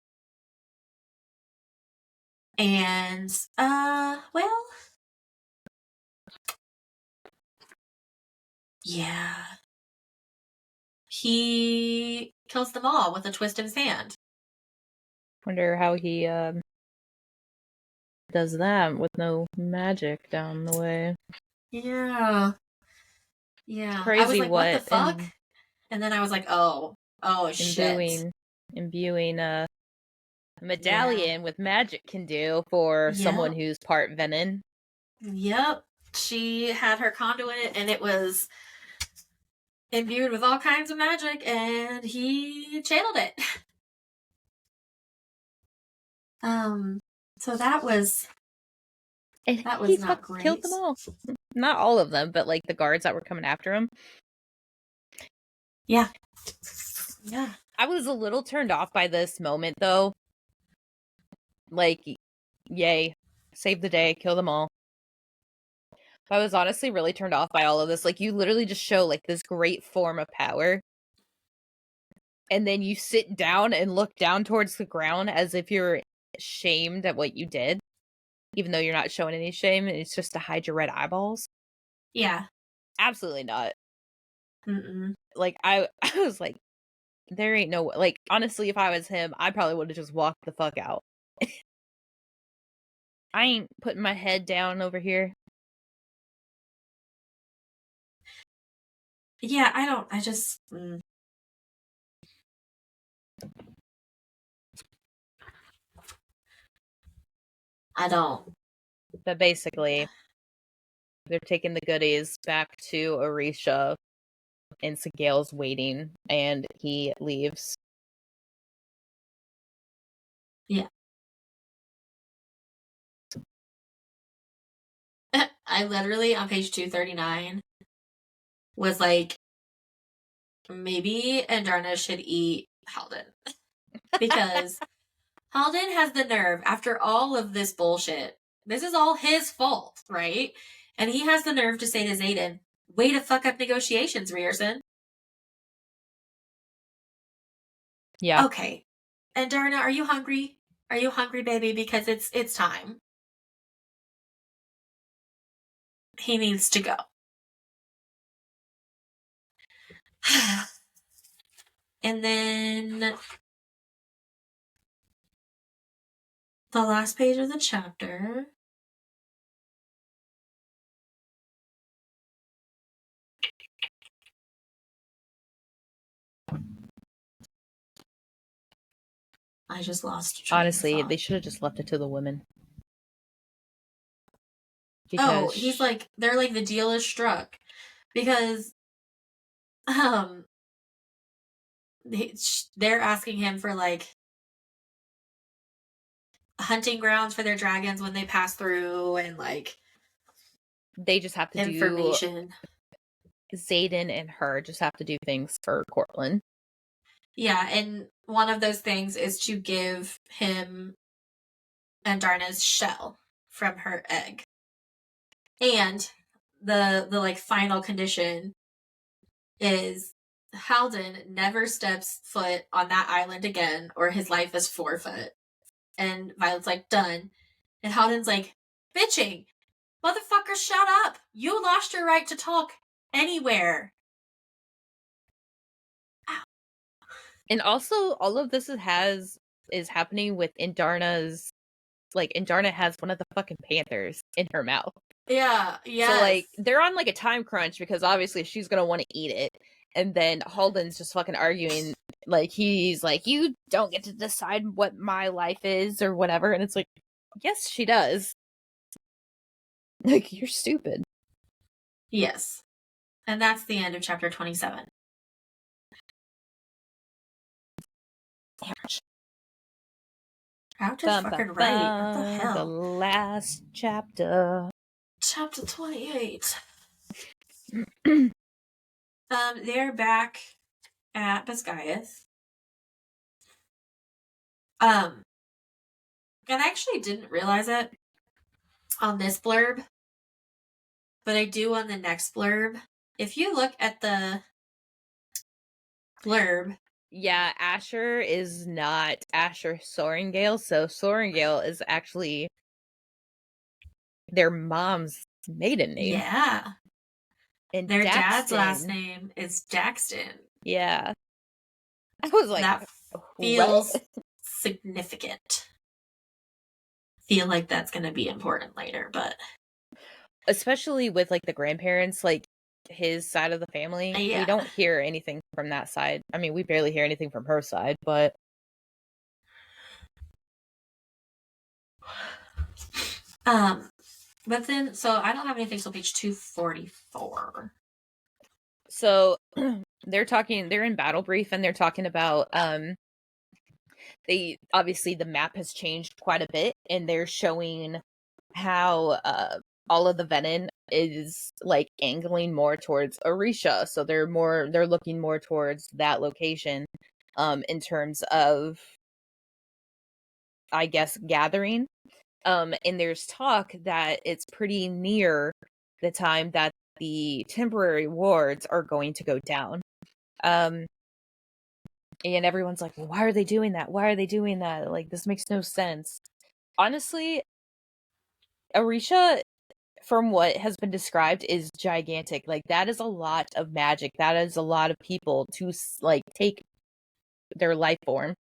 And well, yeah. He kills them all with a twist of his hand. Wonder how he does that with no magic down the way. Yeah. Yeah. Crazy I was like, what the fuck? and And then I was like, oh shit. imbuing a medallion with magic can do for someone who's part venom. Yep. She had her conduit and it was imbued with all kinds of magic, and he channeled it. So that was not great. Killed them all. Not all of them, but like the guards that were coming after him. Yeah. I was a little turned off by this moment though. Like, yay, save the day, kill them all. I was honestly really turned off by all of this. Like, you literally just show like this great form of power, and then you sit down and look down towards the ground as if you're shamed at what you did, even though you're not showing any shame, and it's just to hide your red eyeballs. Yeah. Absolutely not. Mm-mm. Like, I was like, there ain't no, like, honestly, if I was him, I probably would have just walked the fuck out. I ain't putting my head down over here. Yeah, I don't. But basically, they're taking the goodies back to Orisha, and Sigale's waiting, and he leaves. Yeah. I literally, on page 239, was like, maybe Andarna should eat Halden. Because Halden has the nerve, after all of this bullshit, this is all his fault, right? And he has the nerve to say to Xaden, way to fuck up negotiations, Rierson. Yeah. Okay. Andarna, are you hungry? Are you hungry, baby? Because it's time. He needs to go. And then the last page of the chapter. I just lost train Honestly, of thought. they should have just left it to the women. Because he's like, they're like, the deal is struck. Because they're asking him for like hunting grounds for their dragons when they pass through, and like they just have to information. Xaden and her just have to do things for Cortland. Yeah, and one of those things is to give him Andarna's shell from her egg. And the like final condition is Halden never steps foot on that island again, or his life is forfeit. And Violet's like, done. And Halden's like, bitching. Motherfucker, shut up. You lost your right to talk anywhere. Ow. And also, all of this is happening with Indarna's like, and Darna has one of the fucking panthers in her mouth. Yeah, yes. So, like, they're on, like, a time crunch because obviously she's gonna want to eat it. And then Halden's just fucking arguing. Like, he's like, you don't get to decide what my life is or whatever. And it's like, yes, she does. Like, you're stupid. Yes. And that's the end of chapter 27. Ouch. Ouch is fucking right. What the hell? The last chapter. Chapter 28. They're back at Biscayeth. And I actually didn't realize it on this blurb, but I do on the next blurb. If you look at the blurb, yeah, Asher is not Asher Soaringale, so Soaringale is actually their mom's maiden name. Yeah. And Their Daxton, dad's last name is Daxton. Yeah. I was like, that feels significant. Feel like that's going to be important later, but especially with like the grandparents, like his side of the family, yeah. We don't hear anything from that side. I mean, we barely hear anything from her side, but but then so I don't have anything till page 244. So they're in battle brief and they're talking about they obviously the map has changed quite a bit and they're showing how all of the venom is like angling more towards Orisha. So they're looking more towards that location in terms of, I guess, gathering. And there's talk that it's pretty near the time that the temporary wards are going to go down. And everyone's like, well, why are they doing that? Why are they doing that? Like, this makes no sense. Honestly, Orisha, from what has been described, is gigantic. Like, that is a lot of magic. That is a lot of people to, like, take their life form.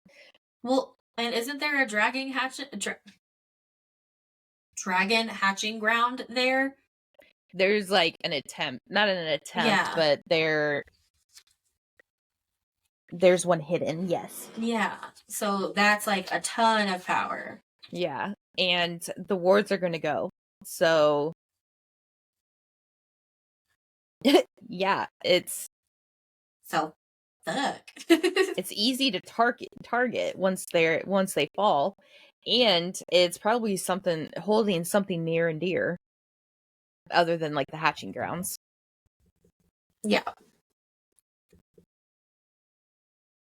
Well, and isn't there a dragon hatching ground there? There's, like, an attempt. Not an attempt, but there's one hidden, yes. Yeah. So that's, like, a ton of power. Yeah. And the wards are going to go. So yeah, it's so fuck. It's easy to target once they fall, and it's probably holding something near and dear other than like the hatching grounds. Yeah.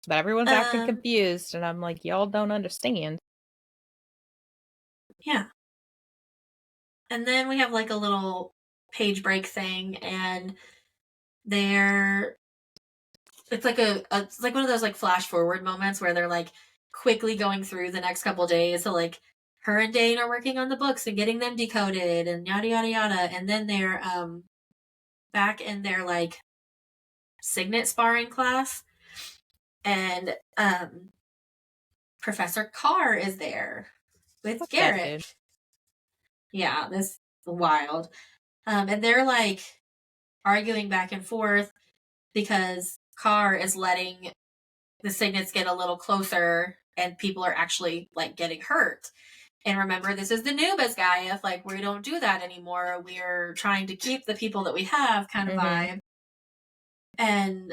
But everyone's acting confused and I'm like, y'all don't understand. Yeah. And then we have like a little page break thing and it's like it's like one of those like flash forward moments where they're like quickly going through the next couple days. So like her and Dane are working on the books and getting them decoded and yada yada yada. And then they're back in their like signet sparring class. And Professor Carr is there with Garrett. Yeah, this is wild. And they're like arguing back and forth because Carr is letting the signets get a little closer and people are actually like getting hurt. And remember, this is the new Biscayeth. Like, we don't do that anymore. We're trying to keep the people that we have kind of vibe. And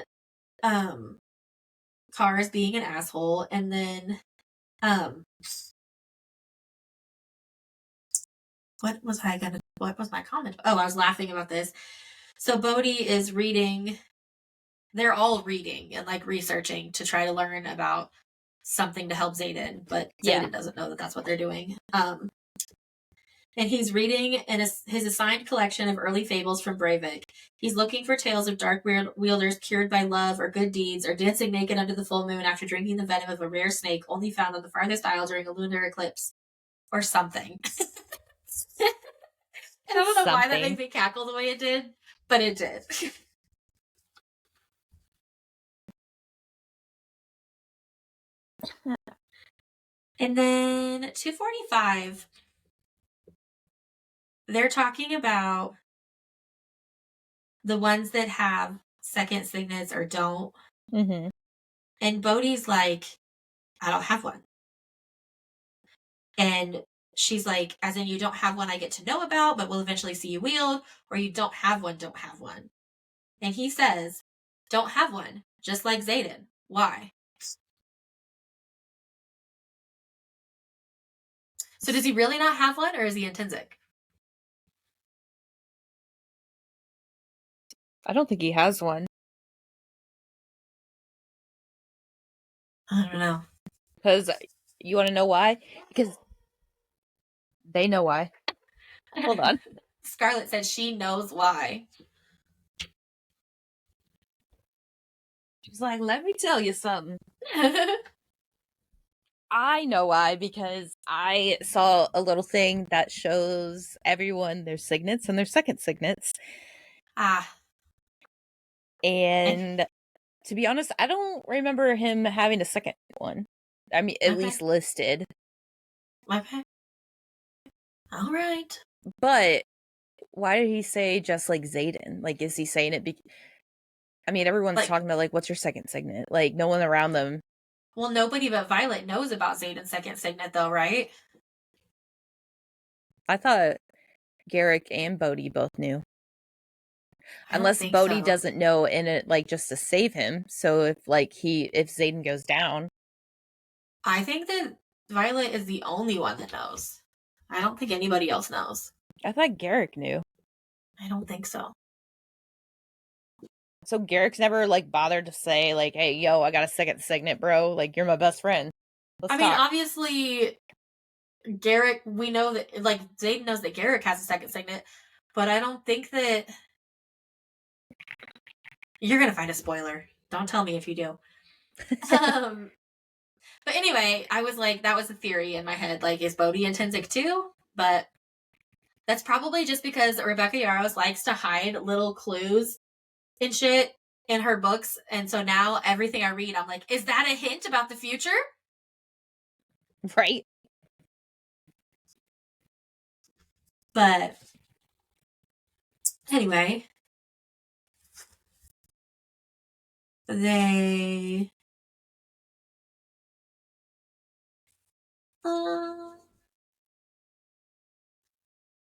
Carr is being an asshole. And then what was my comment? Oh, I was laughing about this. So Bodhi is reading. They're all reading and like researching to try to learn about something to help Xaden, but Xaden doesn't know that that's what they're doing. And he's reading his assigned collection of early fables from Breivik. He's looking for tales of dark wielders cured by love or good deeds, or dancing naked under the full moon after drinking the venom of a rare snake only found on the farthest isle during a lunar eclipse, or something. I don't know why that made me cackle the way it did, but it did. And then 245, they're talking about the ones that have second signets or don't. Mm-hmm. And Bodhi's like, I don't have one. And she's like, as in you don't have one I get to know about, but we'll eventually see you wield, or you don't have one, don't have one. And he says, don't have one, just like Xaden. Why? So does he really not have one, or is he intrinsic? I don't think he has one. I don't know. Because you want to know why? Because they know why. Hold on. Scarlett said she knows why. She's like, let me tell you something. I know why, because I saw a little thing that shows everyone their signets and their second signets. Ah. And to be honest, I don't remember him having a second one. I mean, at least listed. Okay. All right. But why did he say just like Xaden? Like, is he saying it? I mean, everyone's Like, talking about, like, what's your second signet? Like, no one around them. well, nobody but Violet knows about Xaden's second signet, though, right? I thought Garrick and Bodhi both knew. I don't Unless think Bodhi so. doesn't know in it, like, just to save him. So if Xaden goes down. I think that Violet is the only one that knows. I don't think anybody else knows. I thought Garrick knew. I don't think so. So Garrick's never, like, bothered to say, like, hey, yo, I got a second signet, bro. Like, you're my best friend. Let's I mean, talk. obviously, Garrick, we know that, like, Xaden knows that Garrick has a second signet, but I don't think that. You're going to find a spoiler. Don't tell me if you do. But anyway, I was like, that was a theory in my head. Like, is Bodhi intrinsic too? But that's probably just because Rebecca Yarros likes to hide little clues and shit in her books. And so now everything I read, I'm like, is that a hint about the future? Right? But anyway, they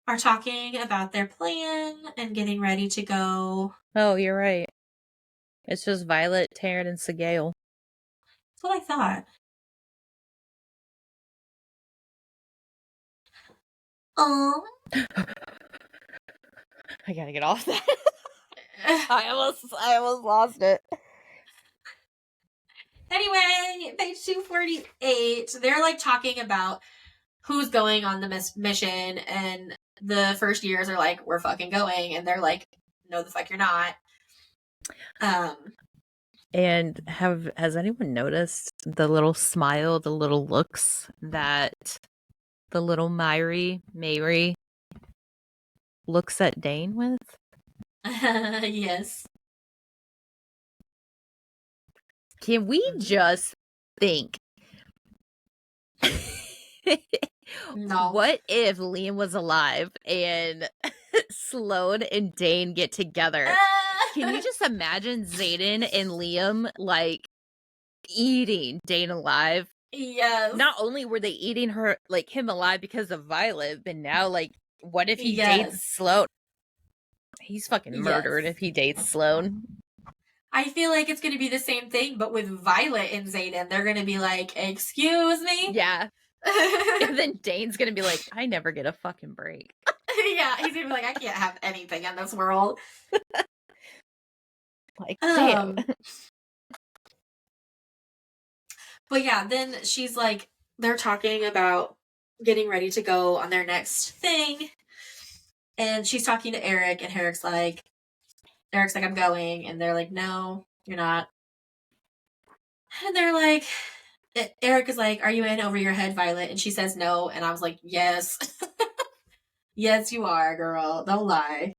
are talking about their plan and getting ready to go. Oh, you're right. It's just Violet, Taryn, and Segale. That's what I thought. Oh. I gotta get off that. I almost lost it. Anyway, page 248, they're like talking about who's going on the mission, and the first years are like, we're fucking going, and they're like, no, the fuck you're not. And has anyone noticed the little smile, the little looks that the little Mary looks at Dane with? Yes. Can we just think? No. What if Liam was alive and Sloane and Dane get together? Can you just imagine Xaden and Liam, like, eating Dane alive? Yes. Not only were they eating her, like, him alive because of Violet, but now, like, what if he dates Sloane? He's fucking murdered if he dates Sloane. I feel like it's going to be the same thing, but with Violet and Xaden. They're going to be like, excuse me? Yeah. And then Dane's going to be like, I never get a fucking break. Yeah, he's going to be like, I can't have anything in this world. Like, damn. But yeah, then she's like, they're talking about getting ready to go on their next thing. And she's talking to Eric, and Eric's like, I'm going. And they're like, no, you're not. And they're like, Eric is like, are you in over your head, Violet? And she says no. And I was like, yes. Yes, you are, girl. Don't lie.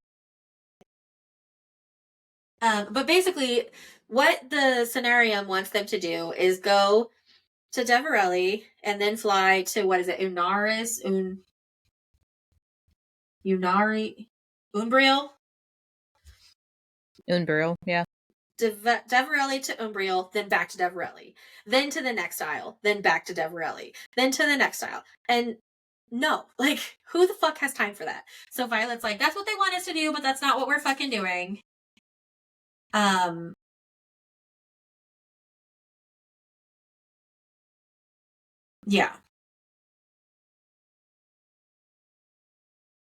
But basically, what the scenario wants them to do is go to Deverelli and then fly to, what is it, Unaris? Unari, Umbriel, Unburial, yeah. Deverelli to Umbriel, then back to Deverelli, then to the next aisle, then back to Deverelli, then to the next aisle. And no, like, who the fuck has time for that? So Violet's like, that's what they want us to do, but that's not what we're fucking doing. Yeah.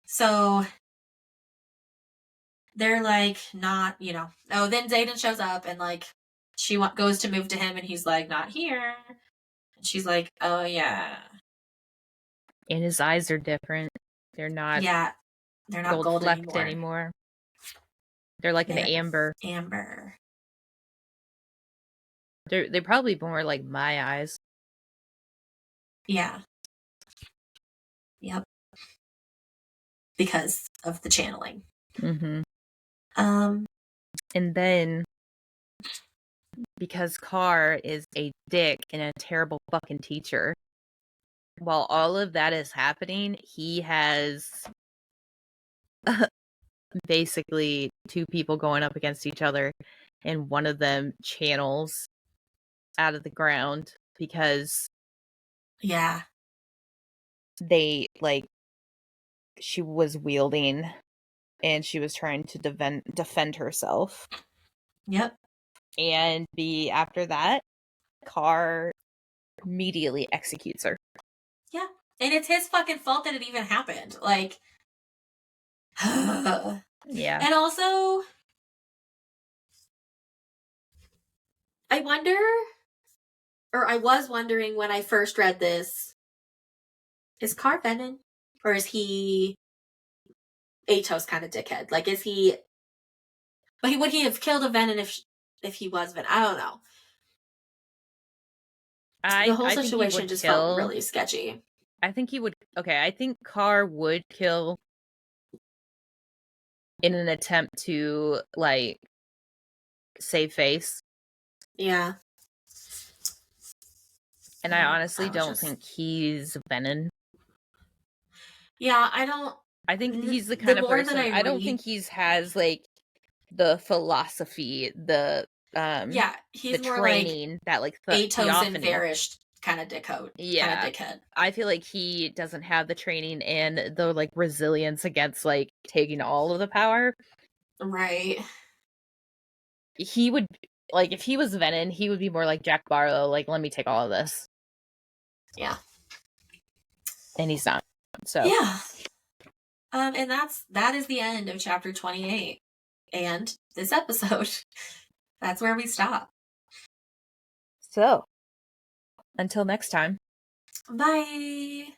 So they're like, not, you know. Oh, then Zayden shows up and like she goes to move to him and he's like, not here. And she's like, oh yeah. And his eyes are different. They're not Yeah. They're not gold anymore. They're like an amber. Amber. They're probably more like my eyes. Yeah. Yep. Because of the channeling. Mm-hmm. And then because Carr is a dick and a terrible fucking teacher, while all of that is happening, he has basically two people going up against each other, and one of them channels out of the ground because they like she was wielding and she was trying to defend herself. Yep. And after that, Carr immediately executes her. Yeah. And it's his fucking fault that it even happened. Like, yeah. And also, I was wondering when I first read this, is Carr Venom? Or is he Atos kind of dickhead? Like, is he... But would he have killed a Venom if he was Venom? I don't know. The whole situation just felt really sketchy. I think he would... Okay, I think Carr would kill in an attempt to, like, save face. Yeah. And I honestly don't think he's Venom. Yeah, I don't... I think he's the kind of person... I don't think he has, like, the philosophy, yeah, he's the more training like that, like, Atos and Varish kind of dickhead. Yeah. Kind of dickhead. I feel like he doesn't have the training and the, like, resilience against, like, taking all of the power. Right. He would... Like, if he was Venom, he would be more like Jack Barlow, like, let me take all of this. Yeah. And he's not. So. Yeah. And that is the end of chapter 28. And this episode. That's where we stop. So. Until next time. Bye.